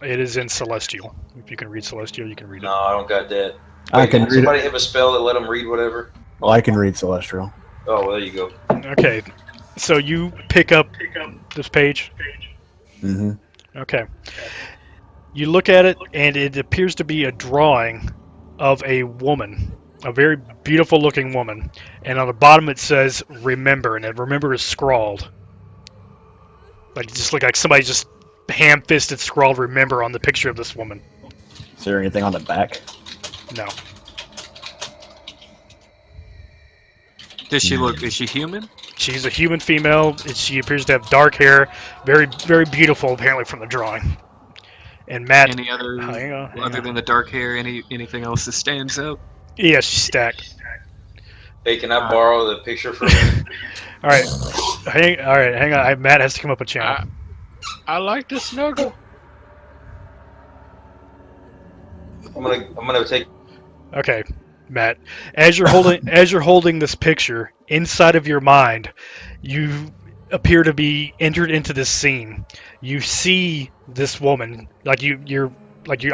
It is in Celestial. If you can read Celestial, you can read it. No, I don't got that. I Wait, can did read somebody it. have a spell that let them read whatever? Well, I can read Celestial. Oh, well, there you go. Okay, so you pick up this page. Mm-hmm. Okay. You look at it, and it appears to be a drawing of a woman, a very beautiful-looking woman. And on the bottom it says "Remember," and "Remember" is scrawled. Like it just looked like somebody just ham-fisted scrawled "Remember" on the picture of this woman. Is there anything on the back? No. Does she look? Is she human? She's a human female. She appears to have dark hair, very, very beautiful, apparently from the drawing. And Matt, Any other, hang on. other than the dark hair, anything else that stands out? Yeah, she's stacked. Hey, can I borrow the picture for a minute? All right, hang on. Matt has to come up a channel. I like to snuggle. I'm gonna take. Okay, Matt. As you're holding this picture inside of your mind, you appear to be entered into this scene. You see this woman, your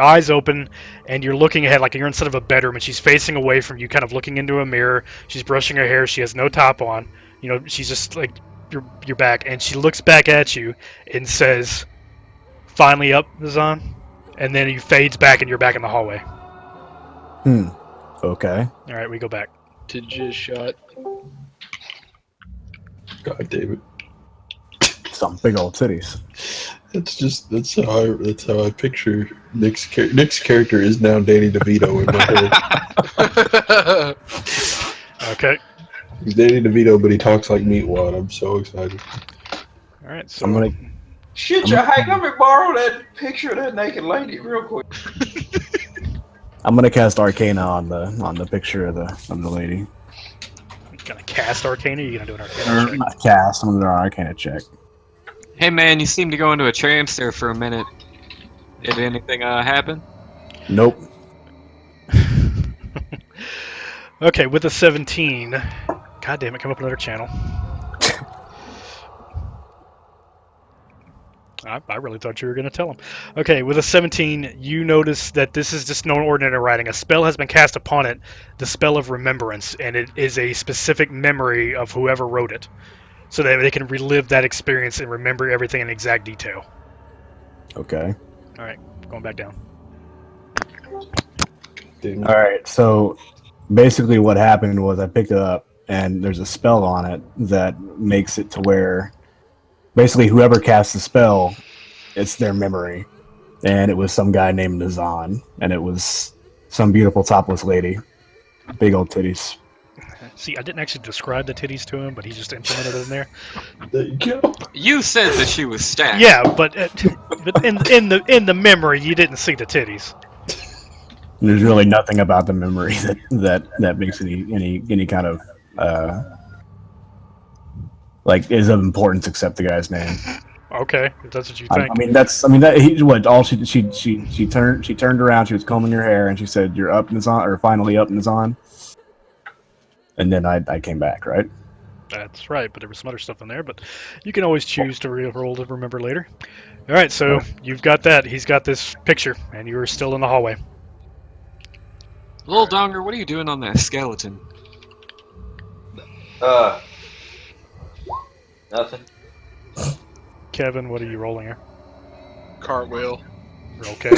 eyes open, and you're looking ahead, like you're inside of a bedroom, and she's facing away from you, kind of looking into a mirror. She's brushing her hair. She has no top on. You know, she's just like your back, and she looks back at you and says, "Finally up, Zan," and then he fades back, and you're back in the hallway. Okay. All right, we go back. To just shut. God damn it. Some big old titties. That's how I picture Nick's character is now Danny DeVito in my head. Okay. He's Danny DeVito, but he talks like Meatwad. I'm so excited. All right, so I'm gonna. Shit, hey, let me borrow that picture of that naked lady real quick. I'm gonna cast Arcana on the picture of the lady. gonna cast Arcana. Or you gonna do an Arcana check? Not cast. I'm gonna do an Arcana check. Hey man, you seem to go into a trance there for a minute. Did anything happen? Nope. Okay, with a 17. God damn it! Come up another channel. I really thought you were going to tell him. Okay, with a 17, you notice that this is just no ordinary writing. A spell has been cast upon it, the spell of Remembrance, and it is a specific memory of whoever wrote it, so that they can relive that experience and remember everything in exact detail. Okay. All right, going back down. All right. So basically, what happened was I picked it up, and there's a spell on it that makes it to where basically whoever casts the spell, it's their memory. And it was some guy named Nazan, and it was some beautiful topless lady, big old titties. See, I didn't actually describe the titties to him, but he just implemented it in there. There you go. You said that she was stacked. Yeah, but in the memory, you didn't see the titties. There's really nothing about the memory that makes any kind of like is of importance except the guy's name. Okay, if that's what you think. She turned around, she was combing her hair, and she said, "You're up, Nazan," or finally up, Nazan. And then I came back, right? That's right, but there was some other stuff in there, but you can always choose to roll to remember later. All right, so you've got that. He's got this picture, and you're still in the hallway. Little Donger, what are you doing on that skeleton? Nothing. Kevin, what are you rolling here? Cartwheel. Okay.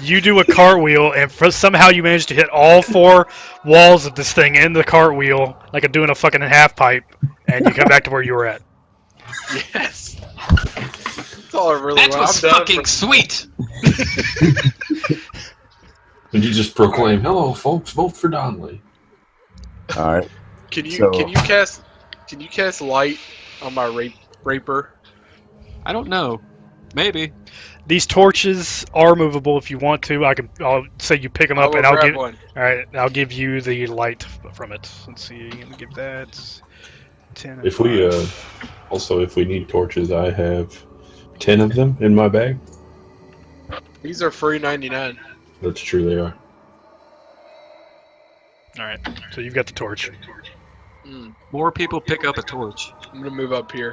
You do a cartwheel, and somehow you manage to hit all four walls of this thing in the cartwheel, like doing a fucking half pipe, and you come back to where you were at. Yes. That's all I really That want. was I'm done fucking sweet! And you just proclaim, "Hello, folks, vote for Donnelly." All right. Can So- you cast light on my raper? I don't know. Maybe. These torches are movable if you want to. I'll say you pick them I up, will and I'll grab give. one. All right, I'll give you the light from it. Let's see. I'm gonna give that 10. And If we 5. also if we need torches, I have 10 of them in my bag. These are free 99. That's true, they are. All right, so you've got the torch. More people pick up a torch. I'm gonna move up here.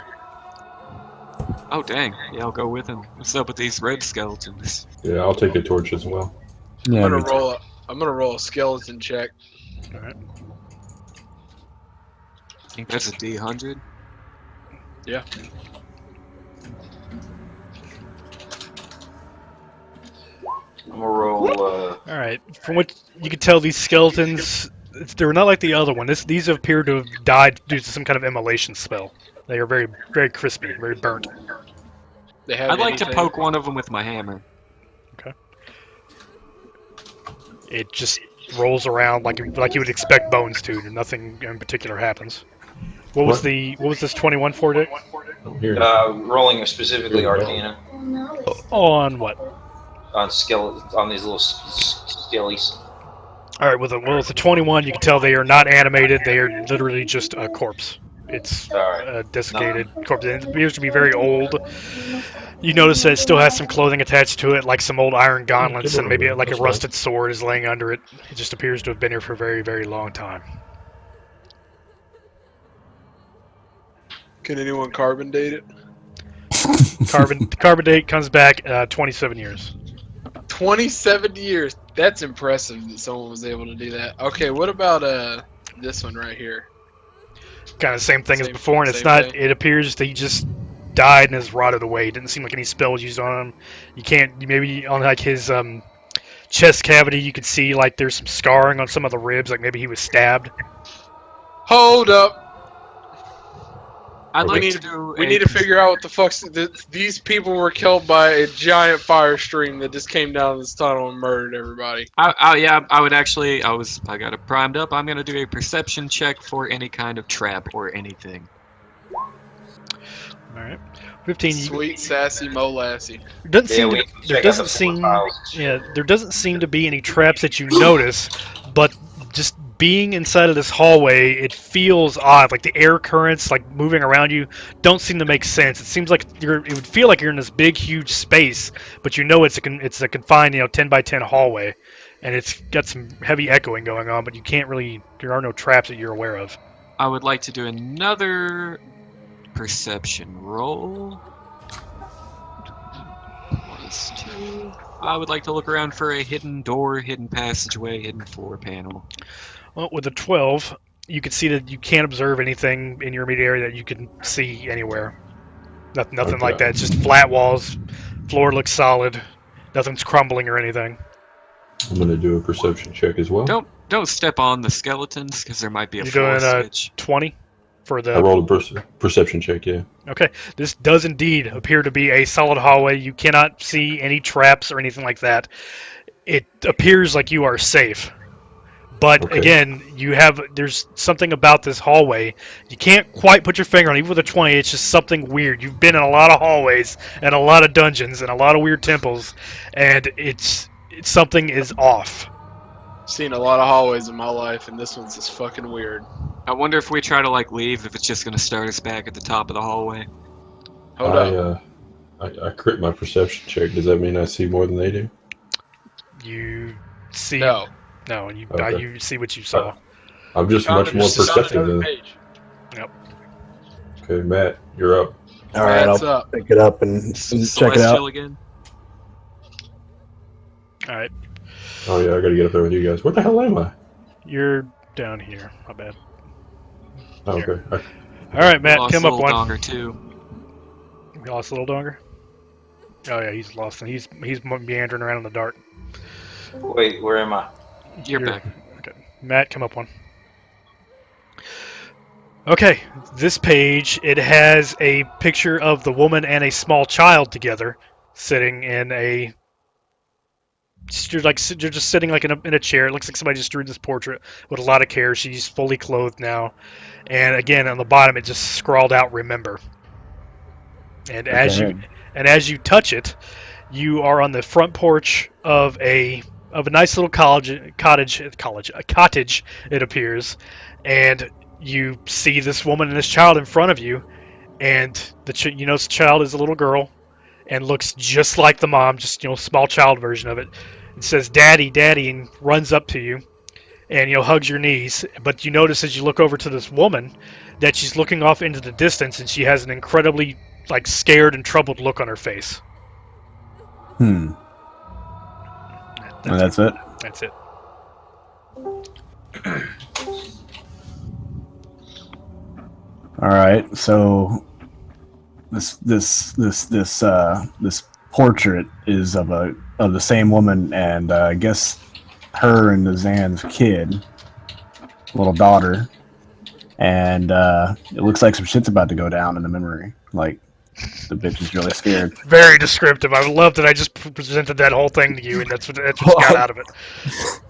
Oh dang! Yeah, I'll go with him. What's up with these red skeletons? Yeah, I'll take a torch as well. Yeah, I'm me gonna too. roll. I'm gonna roll a skeleton check. All right. I think that's a D100. Yeah. I'm gonna roll. All right. From what you can tell, these skeletons, they're not like the other one. These appear to have died due to some kind of immolation spell. They are very, very crispy, very burnt. They have I'd like to anything- poke one of them with my hammer. It just rolls around like you would expect bones to. Nothing in particular happens. What was this 21 for, Dick? Oh, here. Rolling specifically Here we go. Arcana Oh, no. On what? on these little skellies. All right. With a 21, you can tell they are not animated. They are literally just a corpse. It's All right. a desiccated corpse. It appears to be very old. You notice that it still has some clothing attached to it, like some old iron gauntlets, and maybe like a rusted sword is laying under it. It just appears to have been here for a very, very long time. Can anyone carbon date it? Carbon date comes back 27 years. 27 years. That's impressive that someone was able to do that. Okay, what about this one right here? Kind of the same thing as Same- before, and it's same not. thing. It appears that he just died and has rotted away. It didn't seem like any spell was used on him. You can't. Maybe on like his chest cavity, you could see like there's some scarring on some of the ribs, like maybe he was stabbed. Hold up. I'd We like need to do. We need to figure out what the fuck. These people were killed by a giant fire stream that just came down this tunnel and murdered everybody. I would actually. I got it primed up. I'm gonna do a perception check for any kind of trap or anything. All right, 15. Sweet sassy molassie. Doesn't Yeah, seem we to, can there check out doesn't the seem tiles. there doesn't seem to be any traps that you notice, but just being inside of this hallway, it feels odd. Like the air currents, like moving around you, don't seem to make sense. It seems like it would feel like you're in this big, huge space, but you know it's a confined, 10 by 10 hallway, and it's got some heavy echoing going on. But you can't really. There are no traps that you're aware of. I would like to do another perception roll. Plus 2. I would like to look around for a hidden door, hidden passageway, hidden floor panel. Well, with a 12, you can see that you can't observe anything in your immediate area that you can see anywhere. Nothing like Okay. that. It's just flat walls. Floor looks solid. Nothing's crumbling or anything. I'm gonna do a perception check as well. Don't step on the skeletons because there might be a You're floor doing a switch. 20 for I the. rolled a perception check. Yeah. Okay, this does indeed appear to be a solid hallway. You cannot see any traps or anything like that. It appears like you are safe. But Okay. again, there's something about this hallway. You can't quite put your finger on it. Even with a 20, it's just something weird. You've been in a lot of hallways and a lot of dungeons and a lot of weird temples, and it's something is off. Seen a lot of hallways in my life, and this one's just fucking weird. I wonder if we try to leave, if it's just gonna start us back at the top of the hallway. Hold up. I crit my perception check. Does that mean I see more than they do? You see No. No, you Okay. you see what you saw. I'm just Found much it- more just found perceptive another than. page. Okay, Matt, you're up. All right, What's I'll up? pick it up and check it Celestial out. again. All right, Oh yeah, I gotta get up there with you guys. Where the hell am I? you're down here. My bad. Oh, okay. All right, Matt, Lost come up little one. donger too. You lost a little donger. Oh yeah, he's lost. He's meandering around in the dark. Wait, where am I? You're You're- back. Matt, come up one. Okay, this page, it has a picture of the woman and a small child together, sitting in a. You're just sitting like in a chair. It looks like somebody just drew this portrait with a lot of care. She's fully clothed now, and again on the bottom it just scrawled out "Remember." And as you touch it, you are on the front porch of a nice little cottage. It appears, and you see this woman and this child in front of you, and you know the child is a little girl, and looks just like the mom, just small child version of it. It says "Daddy, Daddy," and runs up to you, and hugs your knees. But you notice as you look over to this woman that she's looking off into the distance, and she has an incredibly like scared and troubled look on her face. And that's it. That's it. All right. So this portrait is of the same woman, and I guess her and Nazan's kid, little daughter, and it looks like some shit's about to go down in the memory. Like the bitch is really scared. Very descriptive. I love that I just presented that whole thing to you, and that's what you got out of it.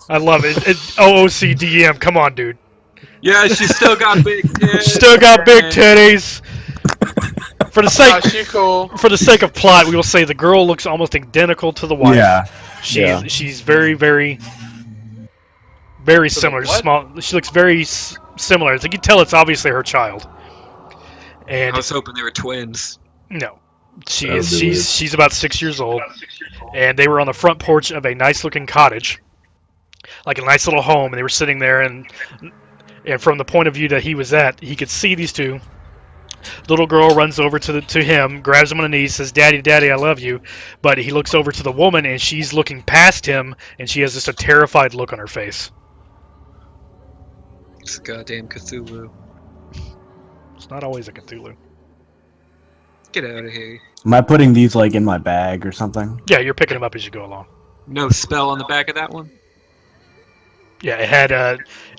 I love it. OOCDM, come on, dude. Yeah, she's still got big titties. Still got big titties. For the sake, she cool. for the sake of plot, we will say the girl looks almost identical to the wife. Yeah. She's very, very, very similar. what? Small. She looks very similar. As you can tell, it's obviously her child. And I was hoping they were twins. no, That would be weird. she's about 6 years old, and they were on the front porch of a nice-looking cottage, like a nice little home, and they were sitting there, and from the point of view that he was at, he could see these two. Little girl runs over to him, grabs him on the knees, says, "Daddy, Daddy, I love you." But he looks over to the woman, and she's looking past him, and she has just a terrified look on her face. It's goddamn Cthulhu. It's not always a Cthulhu. Get out of here. Am I putting these like in my bag or something? Yeah, you're picking them up as you go along. No spell on the back of that one? Yeah, it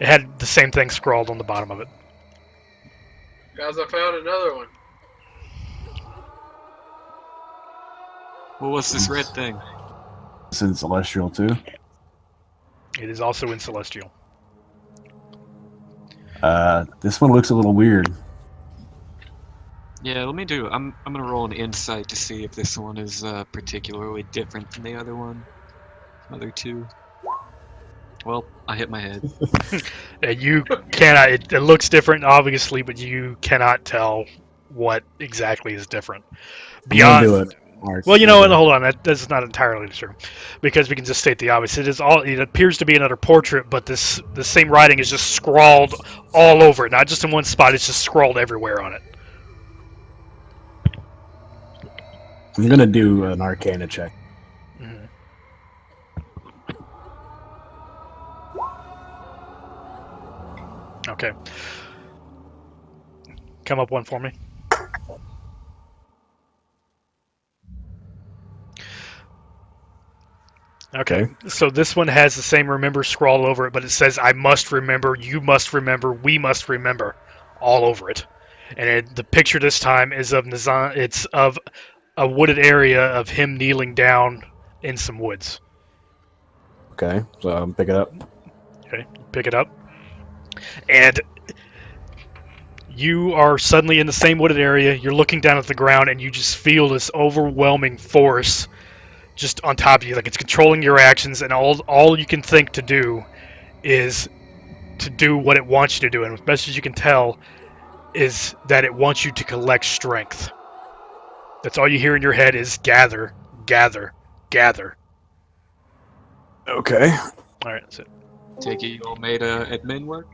had the same thing scrawled on the bottom of it. Guys, I found another one. What was this red thing? It's in Celestial too. It is also in Celestial. This one looks a little weird. Yeah, let me do. I'm gonna roll an insight to see if this one is particularly different than the other one. Other two. Well, I hit my head. You cannot. It looks different, obviously, but you cannot tell what exactly is different. I'm gonna do it. Well, you know what? Hold on. That's not entirely true, because we can just state the obvious. It appears to be another portrait, but the same writing is just scrawled all over it, not just in one spot. It's just scrawled everywhere on it. I'm gonna do an Arcana check. Mhm. Okay. Come up one for me. Okay, so this one has the same remember scrawled over it, but it says, "I must remember, you must remember, we must remember," all over it. And the picture this time is of Nazan. It's of a wooded area of him kneeling down in some woods. Okay, so pick it up. Okay, pick it up. And you are suddenly in the same wooded area. You're looking down at the ground, and you just feel this overwhelming force just on top of you, like it's controlling your actions, and all you can think to do is to do what it wants you to do, and as best as you can tell is that it wants you to collect strength. That's all you hear in your head is gather, gather, gather. Okay. All right, that's it. Take it you all made admin work?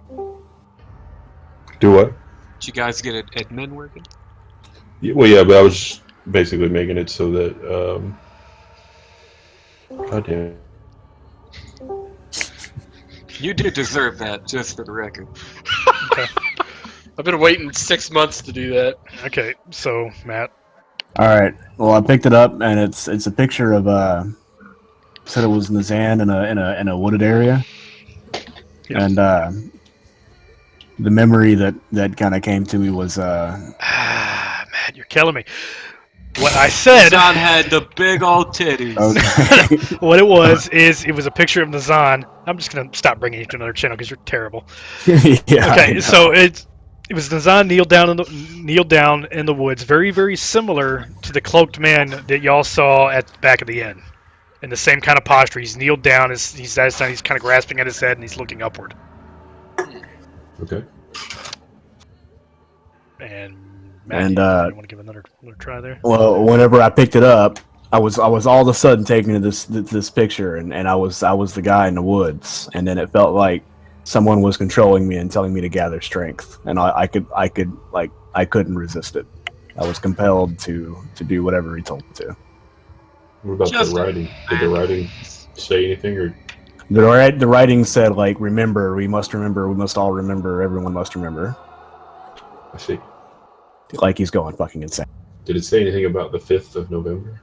Do what? Did you guys get admin working? Yeah, well, yeah, but I was basically making it so that. God damn it. You do deserve that, just for the record. I've been waiting 6 months to do that. Okay, so Matt. All right. Well, I picked it up, and it's a picture of said it was Nazan in a wooded area, Yeah. and the memory that kind of came to me was Matt, you're killing me. What I said. John had the big old titties. okay. What it was a picture of Nazan. I'm just gonna stop bringing you to another channel because you're terrible. Yeah. Okay, so it was Nazan kneeled down in the woods, very very similar to the cloaked man that y'all saw at the back of the inn, in the same kind of posture. He's kneeled down, he's kind of grasping at his head and he's looking upward. Okay. And Matt, And, you want to give another try there? Well, whenever I picked it up, I was all of a sudden taken to this picture, and I was the guy in the woods, and then it felt like someone was controlling me and telling me to gather strength, and I couldn't resist it. I was compelled to do whatever he told me to. What about Just the writing? Did the writing say anything, or The writing said, like, remember, we must all remember, everyone must remember. I see? Like he's going fucking insane. Did it say anything about the 5th of November?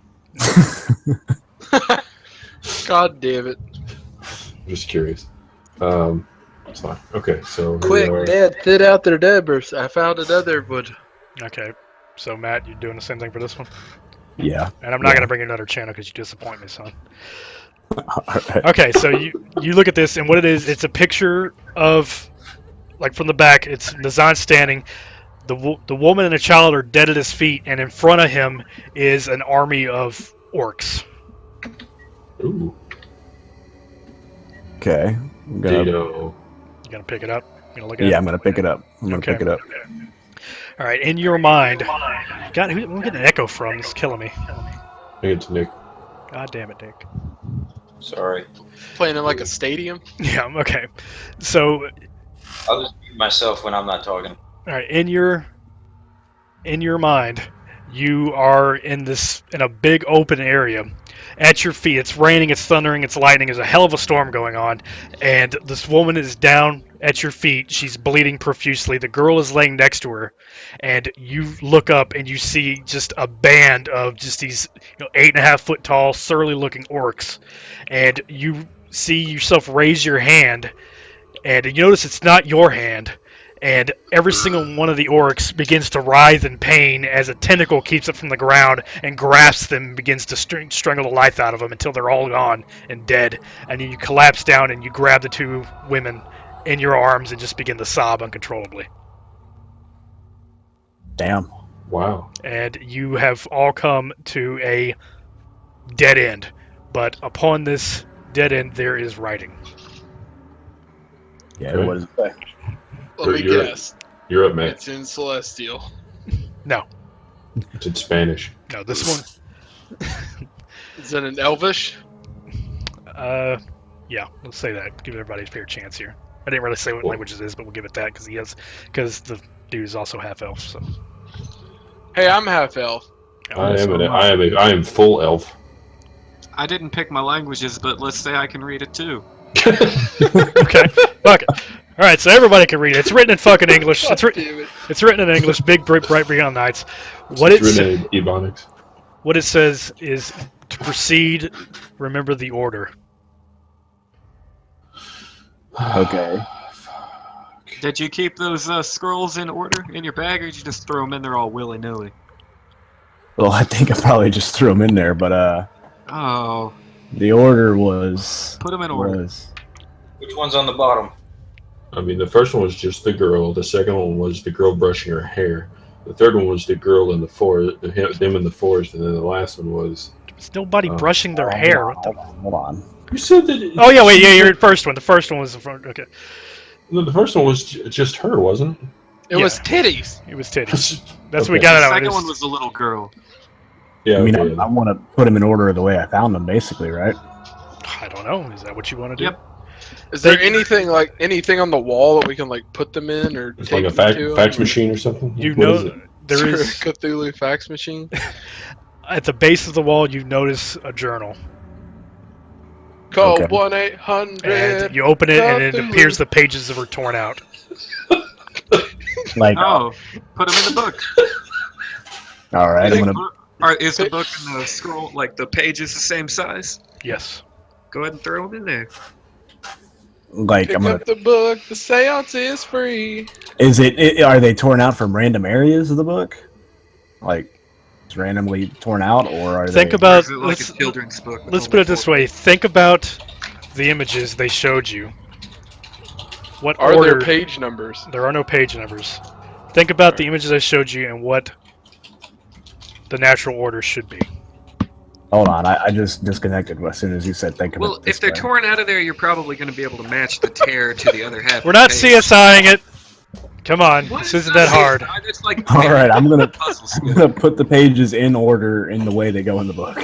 God damn it. I'm just curious. It's fine. Okay, so here Quick, we are. Dad, sit out their dabbers. I found another wood. Okay. So Matt, you're doing the same thing for this one, Yeah. and I'm not gonna bring you another channel because you disappoint me, son. Alright. Okay, so you look at this, and what it is, it's a picture of, like from the back, it's Nazan standing. The woman and the child are dead at his feet, and in front of him is an army of orcs. Ooh, Okay. I'm gonna, Dado. You gonna pick it up? You gonna look at it? yeah, I'm gonna pick it up. I'm gonna Okay. pick it up. All right, in your mind, God, who am I getting an echo from? This is killing me. I think it's Nick. God damn it, Dick. Sorry. Playing in like a stadium. Yeah. Okay. So, I'll just mute myself when I'm not talking. all right, in your mind, you are in a big open area. At your feet, it's raining, it's thundering, it's lightning. There's a hell of a storm going on, and this woman is down at your feet. She's bleeding profusely. The girl is laying next to her, and you look up and you see just a band of just these 8.5 foot tall, surly looking orcs, and you see yourself raise your hand, and you notice it's not your hand. And every single one of the orcs begins to writhe in pain as a tentacle keeps it from the ground and grasps them and begins to strangle the life out of them until they're all gone and dead. And then you collapse down and you grab the two women in your arms and just begin to sob uncontrollably. Damn. Wow. And you have all come to a dead end. But upon this dead end, there is writing. Yeah, Okay. what does it say? Let me You're- guess. You're up, Matt. It's in Celestial. No, It's in Spanish. no, this one. Is it in Elvish? Yeah, let's say that. Give everybody a fair chance here. I didn't really say what Cool. language it is, but we'll give it that because the dude is also half elf. So Hey, I'm half elf. I am full elf. I didn't pick my languages, but let's say I can read it too. okay, fuck it. All right, so everybody can read it. It's written in fucking English. God It's damn it. It's written in English. Big, bright beyond nights. What It's it written in Ebonics. what it says is to proceed. Remember the order. Okay. Did you keep those scrolls in order in your bag, or did you just throw them in there all willy-nilly? Well, I think I probably just threw them in there, but Oh, the order was put them in order. Which one's on the bottom? I mean, the first one was just the girl. The second one was the girl brushing her hair. The third one was the girl in the forest, them in the forest, and then the last one was. There's nobody Oh. brushing their hair. What the? Hold on. You said that. Oh yeah, wait, yeah, you're the first one. The first one was the front. Okay, No, the first one was just her, wasn't it? It was titties. it was titties. That's what Okay. we got The it out. second one was the little girl. Yeah. I mean, okay. I want to put them in order the way I found them, basically, right? I don't know. Is that what you want to do? Yep. Is there anything on the wall that we can like put them in or It's take like a them to? fax machine or something. You What is know, it? there Is is a Cthulhu fax machine. at the base of the wall. You notice a journal, Call Okay. 1-800. and you open it, and it Cthulhu. appears the pages are torn out. Like, Oh, put them in the book. all right, I'm gonna. Is the book and the scroll, like the pages, the same size? Yes. Go ahead and throw them in there. Like, Pick I'm gonna. up the book. The seance is free. Is it? Are they torn out from random areas of the book? Like, it's randomly torn out, or are Think they? Or about. is it like a children's book? with Let's only put it this 4 way. Think about the images they showed you. What Are order? there page numbers? There are no page numbers. Think about the images I showed you and what the natural order should be. Hold on, I just disconnected as soon as you said think of Well, it. this if they're way. torn out of there, you're probably going to be able to match the tear to the other half. We're of the not page. CSIing it. Come on, What this is isn't that hard. CSI? That's like All right, I'm gonna puzzle I'm skill. gonna put the pages in order in the way they go in the book.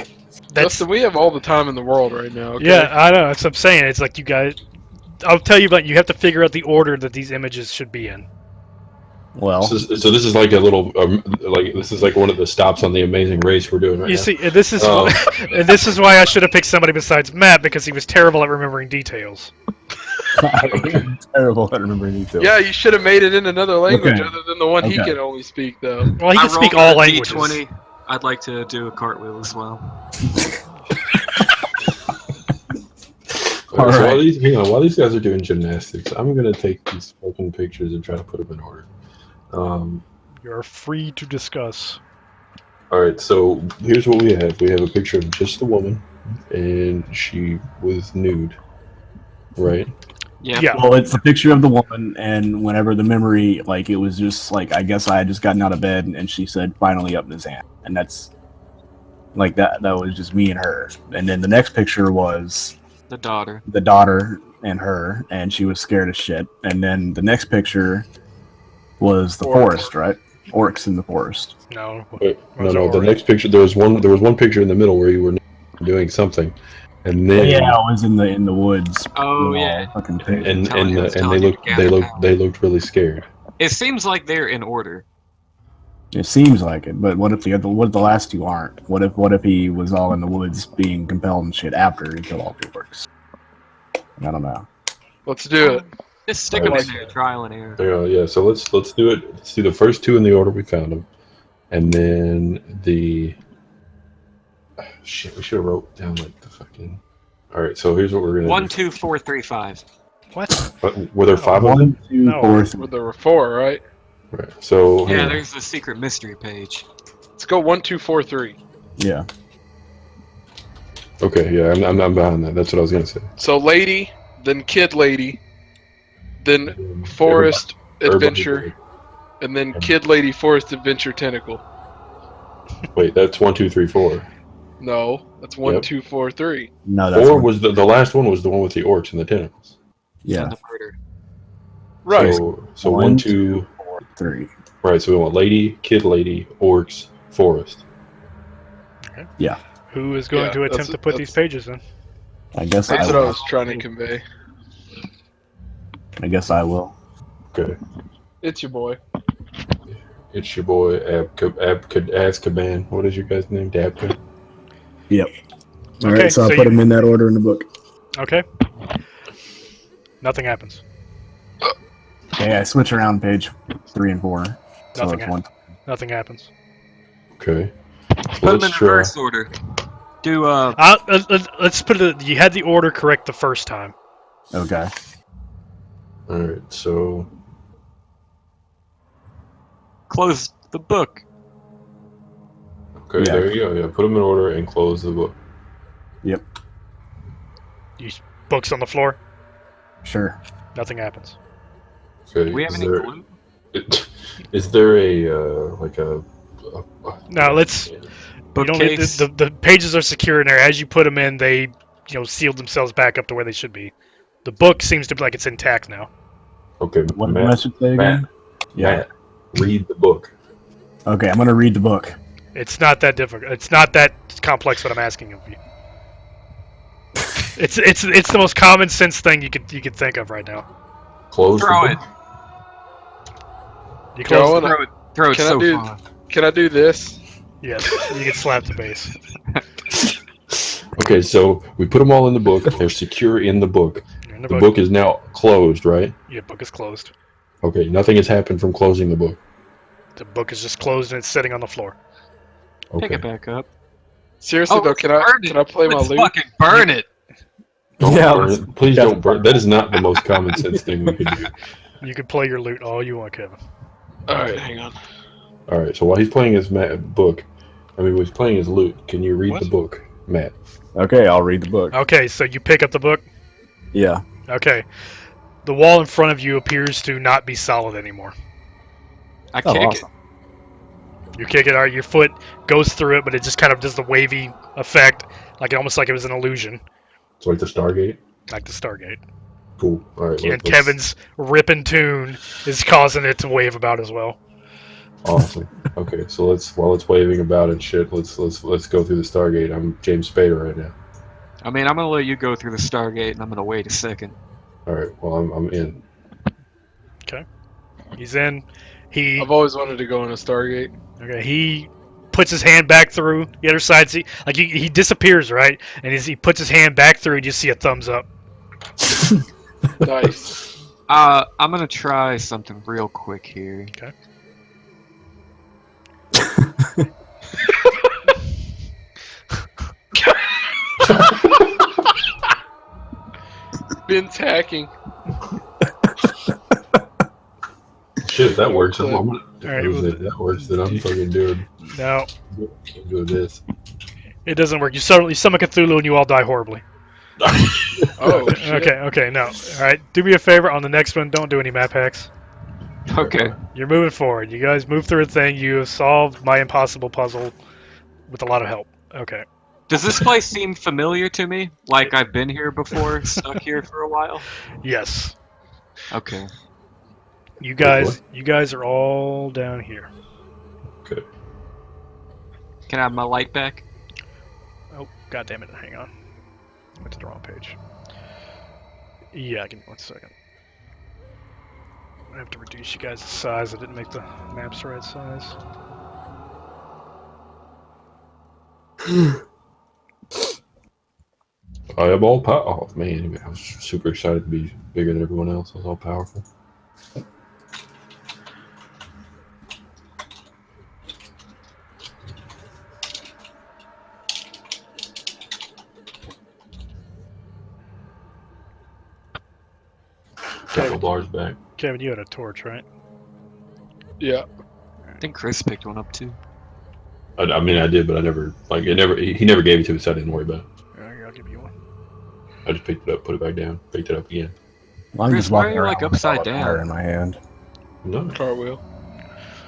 That's Justin, we have all the time in the world right now. Okay? yeah, I know. That's what I'm saying. It's like you guys. I'll tell you, but you have to figure out the order that these images should be in. Well, So this is like a little, this is like one of the stops on the Amazing Race we're doing right You now. see, and this is Um, and this is why I should have picked somebody besides Matt because he was terrible at remembering details. I'm terrible at remembering details. Yeah, you should have made it in another language Okay. other than the one he Okay. can only speak, though. Well, he I can speak rolled all a languages. D20. I'd like to do a cartwheel as well. All right, so Alright. while these guys are doing gymnastics, I'm gonna take these fucking pictures and try to put them in order. You're free to discuss. All right, so here's what we have. We have a picture of just the woman, and she was nude, right? Yeah. Well, it's a picture of the woman, and whenever the memory, like, it was just like, I guess I had just gotten out of bed, and she said, "Finally up in his hand," and that's like that. That was just me and her. And then the next picture was The daughter. the daughter and her, and she was scared as shit. And then the next picture was the forest, right? Orcs in the forest. No. Wait, Was no. it The Ori? next picture, there was one picture in the middle where you were doing something, and then Yeah, I was in the woods. Oh, doing all yeah. fucking and Telling you, it's they telling you looked to gather power. they looked really scared. It seems like they're in order. It seems like it, but what if the last two aren't? What if he was all in the woods being compelled and shit after he killed all the orcs? I don't know. Let's do it. Just stick them Alright. in there, trial and error. Yeah. So let's do it. Let's do the first two in the order we found them, and then the shit. We should have wrote down like the fucking. All right. So here's what we're gonna 1, do. 2, 4, 3, 5. What? But were there five of them? 1, 2, No. 4, 3. Well, there were 4, right? Right. So hang Yeah, on. there's the secret mystery page. Let's go 1, 2, 4, 3. Yeah. Okay. Yeah, I'm behind that. That's what I was gonna say. So lady, then kid lady, then forest Everybody- adventure, and then kid lady forest adventure tentacle. Wait, that's 1, 2, 3, 4. No, that's 1, Yep. 2, 4, 3. No, that's 4 one. was the last one was the one with the orcs and the tentacles. Yeah. And the murder. Right. So 1, 2. 4, 3. Right. So we want lady, kid lady, orcs, forest. Who is going Yeah, to attempt to put these pages in? I guess That's I what I will. was trying to convey. I guess I will. Okay. It's your boy. It's your boy Azkaban. What is your guy's name? Dabka. All Okay, right, so I so put you- them in that order in the book. Okay. Nothing happens. Okay, I switch around page 3 and 4. So Nothing it's one. Nothing happens. Okay. Put them in Let's try. reverse order. Do, Let's put it. You had the order correct the first time. Okay. All right. So close the book. okay, Yeah. there you go. Yeah, put them in order and close the book. Books on the floor. Sure. Nothing happens. Okay. Do we have is any there, glue? is there a like a Now let's. You don't need, Bookcase? the pages are secure in there. As you put them in, they sealed themselves back up to where they should be. The book seems to be like it's intact now. okay? What did Matt, I should say again? Matt, read the book. Okay, I'm gonna read the book. It's not that difficult. It's not that complex. What I'm asking of you. It's the most common sense thing you could think of right now. Close. Throw the it. book. You Joe, close. I wanna- Throw it Can I so do- far. Can I do this? Yes, you can slap the base. Okay, so we put them all in the book. They're secure in the book. You're in the The book. book is now closed, right? Your book is closed. Okay, nothing has happened from closing the book. The book is just closed and it's sitting on the floor. Okay. Pick it back up. Seriously though, can I play my Let's loot? fucking burn it. Don't Yeah, burn let's- it. Please don't burn. That is not the most common sense thing we could do. You can play your loot all you want, Kevin. All right, hang on. All right. So while he's playing his book, he's playing his loot. Can you read What? the book, Matt? Okay, I'll read the book. Okay, so you pick up the book. Yeah. Okay. The wall in front of you appears to not be solid anymore. I Oh, kick awesome. You kick it out, your foot goes through it, but it just kind of does the wavy effect, almost like it was an illusion, It's like the Stargate. like the Stargate. Cool. All right. And Kevin's ripping tune is causing it to wave about as well. Awesome. Okay, so while it's waving about and shit, let's go through the Stargate. I'm James Spader right now. I mean, I'm gonna let you go through the Stargate, and I'm gonna wait a second. All right. Well, I'm in. He's in. He I've always wanted to go on a Stargate. okay. He puts his hand back through the other side. See, like he disappears, right? And as he puts his hand back through, you just see a thumbs up. Nice. I'm gonna try something real quick here. Okay. Ben's hacking. Shit, if that works. I'm gonna, Alright, if that works, then I'm fucking doing No, this. it doesn't work. You summon Cthulhu and you all die horribly. Oh, shit. Okay, no. Alright, do me a favor on the next one, don't do any map hacks. Okay. You're moving forward. You guys move through a thing. You have solved my impossible puzzle with a lot of help. Okay. Does this place seem familiar to me? Like I've been here before, stuck here for a while? Yes. Okay. You guys are all down here. Okay. Can I have my light back? Oh, god damn it. Hang on. I went to the wrong page. Yeah, give me 1 second. I have to reduce you guys' size. I didn't make the maps the right size. I am all powerful. Oh, man, I was super excited to be bigger than everyone else. I was all powerful. Got my bars back. Kevin, you had a torch, right? Yeah. I think Chris picked one up too. I mean, I did, but I never he never gave it to me, so I didn't worry about it. Alright, I'll give you one. I just picked it up, put it back down, picked it up again. Well, I'm Chris, just why are walking you, around like, with upside all the down? fire in my hand. No. Cartwheel.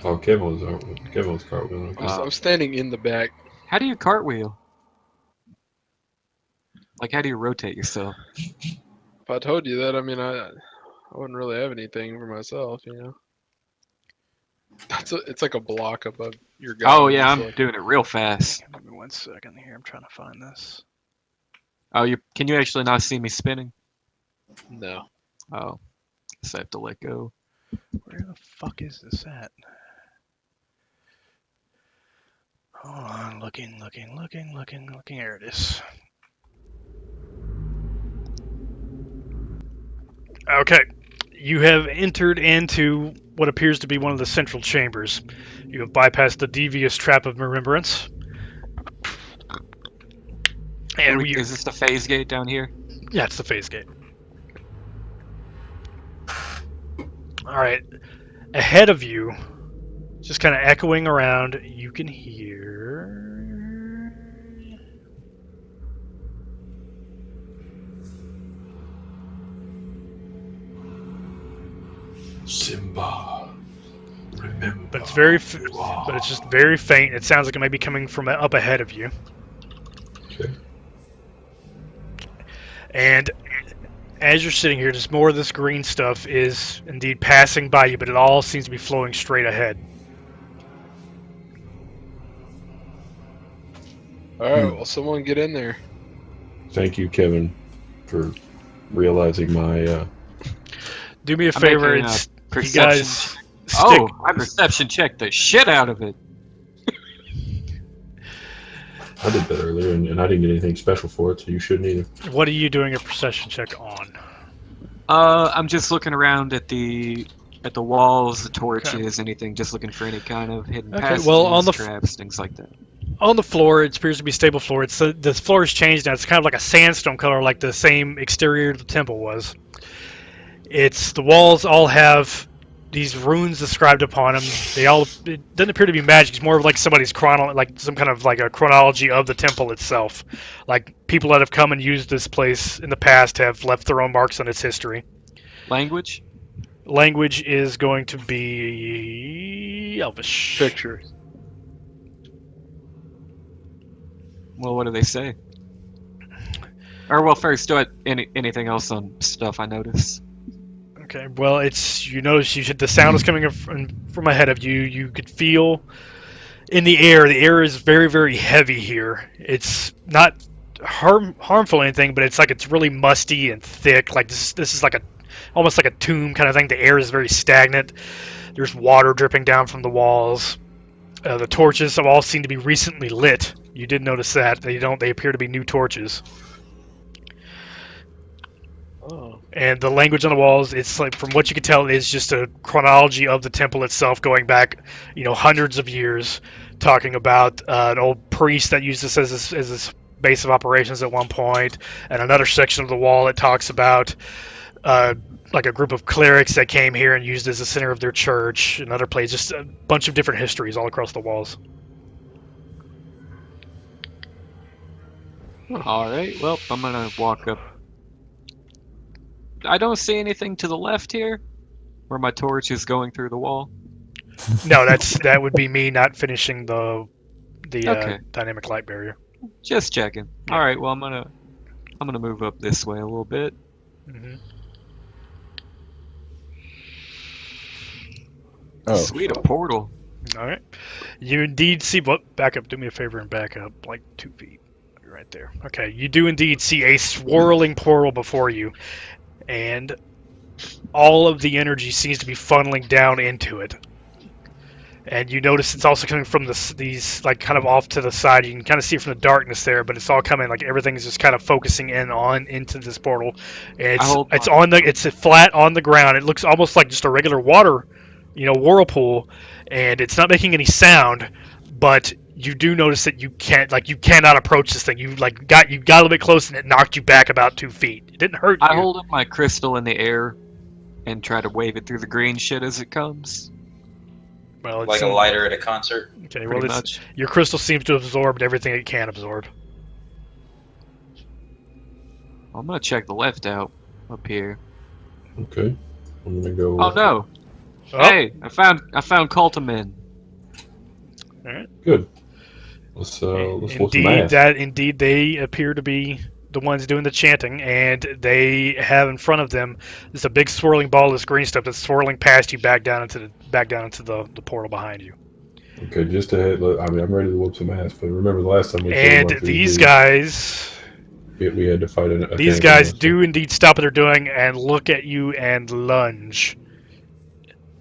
Oh, Kevin was cartwheeling. I'm standing in the back. How do you cartwheel? Like, how do you rotate yourself? If I told you that, I mean, I wouldn't really have anything for myself, you know. It's like a block above your gun. Oh yeah, It's I'm like- doing it real fast. Give me 1 second here. I'm trying to find this. Oh, can you actually not see me spinning? No. Oh, guess I have to let go. Where the fuck is this at? Hold on, looking. There it is. Okay. You have entered into what appears to be one of the central chambers. You have bypassed the devious trap of remembrance. And Is this the phase gate down here? yeah, it's the phase gate. Alright. Ahead of you, just kind of echoing around, you can hear... Simba, remember. But it's very, who you are. but it's just very faint. It sounds like it might be coming from up ahead of you. Okay. And as you're sitting here, just more of this green stuff is indeed passing by you, but it all seems to be flowing straight ahead. Alright, well, someone get in there. Thank you, Kevin, for realizing my. Do me a I'm favor. making a It's you perception guys check. stick. Oh, I perception checked the shit out of it. I did that earlier, and I didn't get anything special for it, so you shouldn't either. What are you doing a perception check on? I'm just looking around at the walls, the torches, anything. Just looking for any kind of hidden Okay, passages, well, on the traps, things like that. On the floor, it appears to be stable floor. It's the floor has changed now. It's kind of like a sandstone color, like the same exterior the temple was. It's the walls all have these runes described upon them. It doesn't appear to be magic. It's more of like somebody's like some kind of like a chronology of the temple itself. Like people that have come and used this place in the past have left their own marks on its history. Language? Language is going to be Elvish. Pictures. Well, what do they say? Or well, first, do anything else on stuff I notice? Okay, well, you notice the sound is coming from ahead of you. You could feel in the air. The air is very, very heavy here. It's not harmful or anything, but it's like it's really musty and thick. Like this is like almost like a tomb kind of thing. The air is very stagnant. There's water dripping down from the walls. The torches have all seem to be recently lit. You did notice that. They appear to be new torches. Oh. And the language on the walls, it's like, from what you can tell, is just a chronology of the temple itself going back, hundreds of years, talking about an old priest that used this as his base of operations at one point, and another section of the wall that talks about like a group of clerics that came here and used as the center of their church. Another place, just a bunch of different histories all across the walls. All right. Well, I'm gonna walk up. I don't see anything to the left here, where my torch is going through the wall. No, that would be me not finishing the Okay. dynamic light barrier. Just checking. Yeah. All right. Well, I'm gonna move up this way a little bit. Hmm. Oh, Sweet, a portal. All right. You indeed see. What? Back up. Do me a favor and back up like 2 feet. Right there. Okay. You do indeed see a swirling portal before you, and all of the energy seems to be funneling down into it. And you notice it's also coming from these like kind of off to the side. You can kind of see it from the darkness there, but it's all coming like everything's just kind of focusing into this portal. And it's flat on the ground. It looks almost like just a regular water, whirlpool, and it's not making any sound. But you do notice that you cannot approach this thing. You got a little bit close and it knocked you back about 2 feet. It didn't hurt you. I hold up my crystal in the air and try to wave it through the green shit as it comes. Well, it's Like a lighter at a concert. Okay, Pretty well, much. your crystal seems to have absorbed everything it can absorb. I'm gonna check the left out up here. Okay. I'm gonna go. Oh no! Oh, Hey, I found Cultamen. Good. Let's whoop some indeed, ass. indeed they appear to be the ones doing the chanting, and they have in front of them just a big swirling ball of this green stuff that's swirling past you back down into the portal behind you. Okay, just to head. I mean, I'm ready to whoop some ass. But remember the last time we And came up, these guys, we had to fight a these tank guys and do indeed stop what they're doing and look at you and lunge.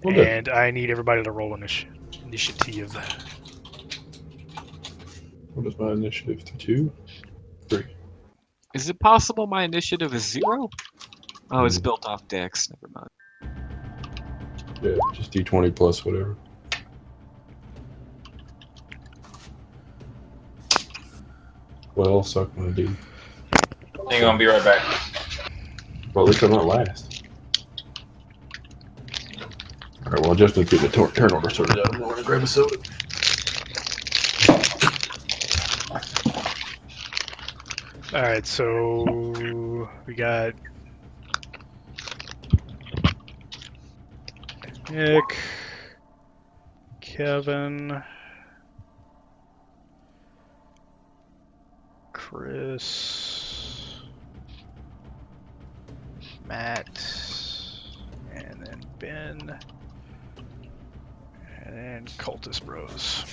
Well, good. And I need everybody to roll initiative. What is my initiative? 2, 3. Is it possible my initiative is 0? Oh, it's built off Dex. Never mind. Yeah, just D20 plus whatever. Well, suck my D. Hang on, be right back. Well, at least I'm not last. Alright, well, Justin's getting the turn order sorted out. I'm going to grab a soda. Alright, so we got Nick, Kevin, Chris, Matt, and then Ben, and then Cultist Bros.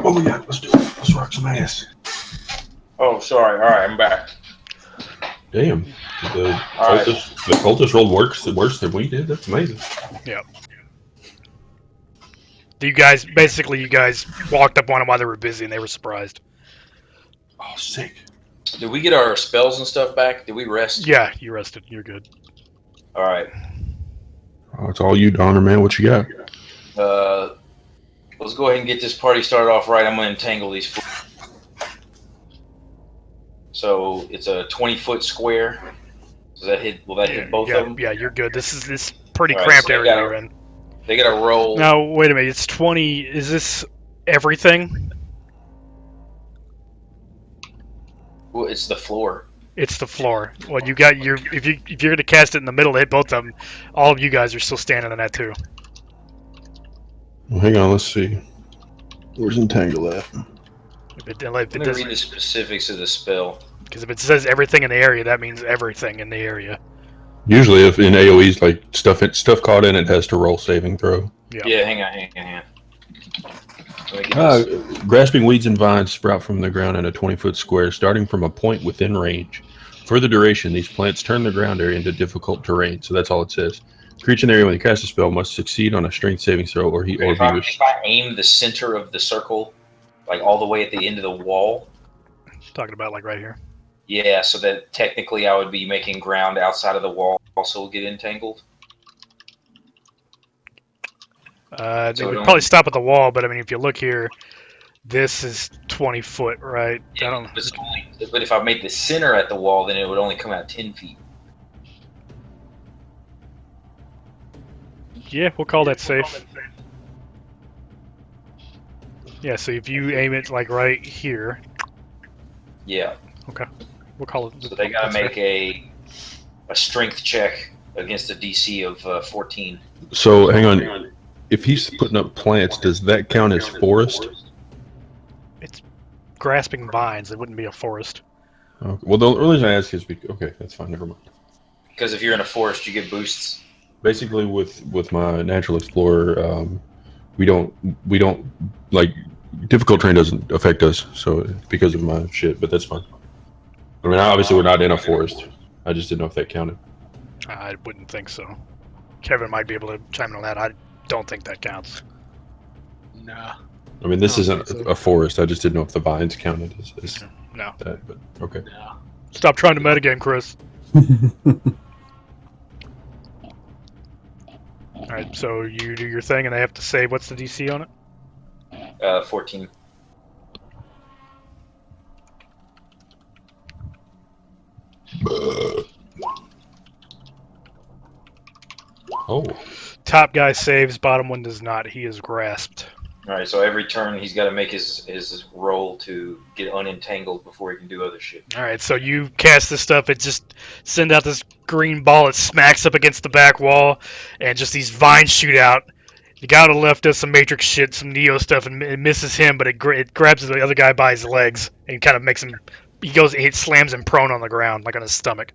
What we got? Let's do it. Let's rock some ass. Oh, sorry. All right, I'm back. Damn. The All right. cultist rolled worse than we did. That's amazing. Yeah. You guys walked up on them while they were busy and they were surprised. Oh, sick. Did we get our spells and stuff back? Did we rest? Yeah, you rested. You're good. All right. Oh, it's all you, Donner, man. What you got? Let's go ahead and get this party started off right. I'm going to entangle these. So it's a 20-foot square. Does that hit? Will that hit both of them? Yeah, you're good. This is pretty All right, cramped so area you're in. They got to roll. Now, wait a minute. It's 20. Is this everything? Well, it's the floor. It's the floor. Well, you got your if you're gonna cast it in the middle to hit both of them, all of you guys are still standing on that too. Well, hang on, let's see. Where's Entangle at? If it I'm gonna read doesn't, the specifics of the spell. because if it says everything in the area, that means everything in the area. Usually, if in AOE's like stuff caught in it has to roll saving throw. Yeah, hang on. Let me get this. Grasping weeds and vines sprout from the ground in a 20-foot square, starting from a point within range. For the duration, these plants turn the ground area into difficult terrain. So that's all it says. Creature in the area when you cast a spell must succeed on a strength saving throw, or If I aim the center of the circle, like all the way at the end of the wall, Talking about like right here. yeah, so that technically I would be making ground outside of the wall also get entangled. It So would it probably stop at the wall, but I mean, if you look here, this is 20 foot, right? I don't. But if I made the center at the wall, then it would only come out 10 feet. Yeah, we'll call that safe. Yeah, so if you aim it like right here, Yeah. we'll call it. So they gotta that's make safe. a strength check against a DC of 14. So hang on. If he's putting up plants, does that count as forest? It's grasping vines. It wouldn't be a forest. Okay. Well, the only reason I ask is because, okay, that's fine. Never mind. Because if you're in a forest, you get boosts. Basically, with my natural explorer, we don't like difficult terrain doesn't affect us. So because of my shit, but that's fine. I mean, obviously we're not in a forest. I just didn't know if that counted. I wouldn't think so. Kevin might be able to chime in on that. I don't think that counts. Nah. I mean, this I don't isn't think so. a forest. I just didn't know if the vines counted as No. that. But okay. Nah. Stop trying to metagame, Chris. All right, so you do your thing, and I have to say what's the DC on it? 14. Oh, Top guy saves, bottom one does not. He is grasped. All right, so every turn he's got to make his roll to get unentangled before he can do other shit. All right, so you cast this stuff. It just sends out this green ball. It smacks up against the back wall, and just these vines shoot out. The guy on the left does some Matrix shit, some Neo stuff, and it misses him, but it grabs the other guy by his legs and kind of makes him. It slams him prone on the ground, like on his stomach.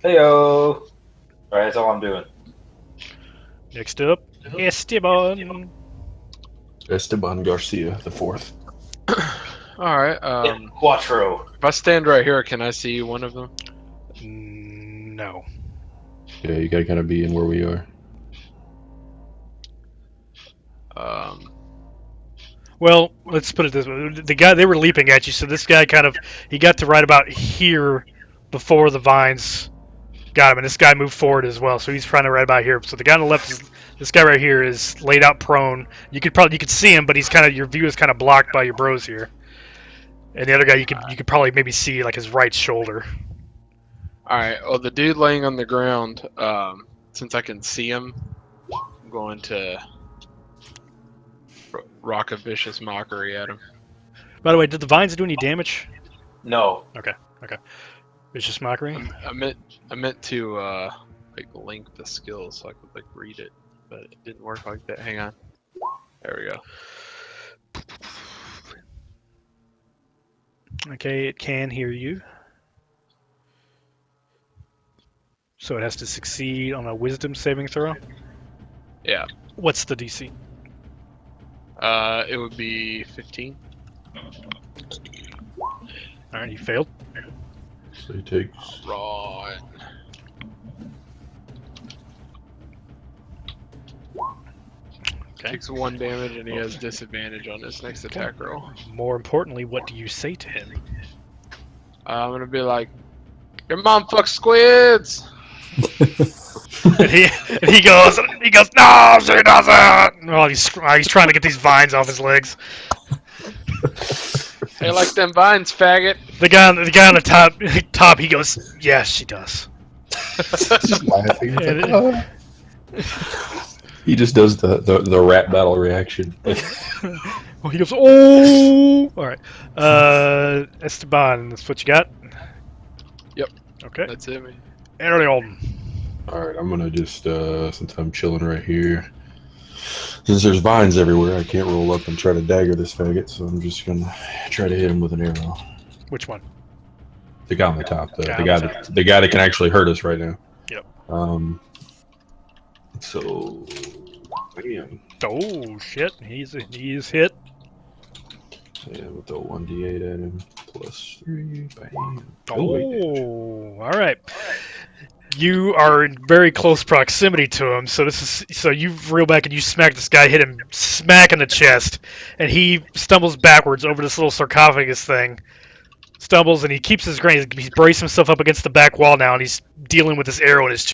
Heyo! All right, that's all I'm doing. Next up, Esteban. Esteban Garcia the fourth. All right. Quattro. If I stand right here, can I see one of them? No. Yeah, you gotta kind of be in where we are. Well, let's put it this way: the guy they were leaping at you, so this guy he got to right about here before the vines got him, and this guy moved forward as well, so he's trying to right about here. So the guy on the left this guy right here is laid out prone. You could see him, but he's your view is kind of blocked by your bros here. And the other guy you could probably maybe see like his right shoulder. All right. Well, the dude laying on the ground, since I can see him, I'm going to rock a vicious mockery at him. By the way, did the vines do any damage? No. Okay. Vicious mockery. I meant to like link the skill so I could like read it, but it didn't work like that. Hang on. There we go. Okay, it can hear you. So it has to succeed on a wisdom saving throw. Yeah. What's the DC? It would be 15. Alright, he failed. So he takes. Right. Okay. Takes 1 damage and he has disadvantage on his next attack roll. More importantly, what do you say to him? I'm gonna be like, your mom fucks squids! and he goes, no, she doesn't! Oh, he's trying to get these vines off his legs. Hey, like them vines, faggot. The guy on the top, he goes, yes, she does. Just laughing. And He just does the rap battle reaction. Oh, he goes, oh! Alright. Esteban, that's what you got? Yep. Okay. That's it, man. Enter the Alden. All right, I'm gonna just since I'm chilling right here, since there's vines everywhere, I can't roll up and try to dagger this faggot. So I'm just gonna try to hit him with an arrow. Which one? The guy on the top, the Guy on guy the that the guy that can actually hurt us right now. Yep. So, bam. Oh, shit. He's hit. Yeah, we'll throw 1d8 at him. Plus 3. Bam. Oh, wait. alright. You are in very close proximity to him, so you reel back and you smack this guy, hit him smack in the chest, and he stumbles backwards over this little sarcophagus thing. Stumbles and he keeps his ground. He's braced himself up against the back wall now, and he's dealing with this arrow in his chest.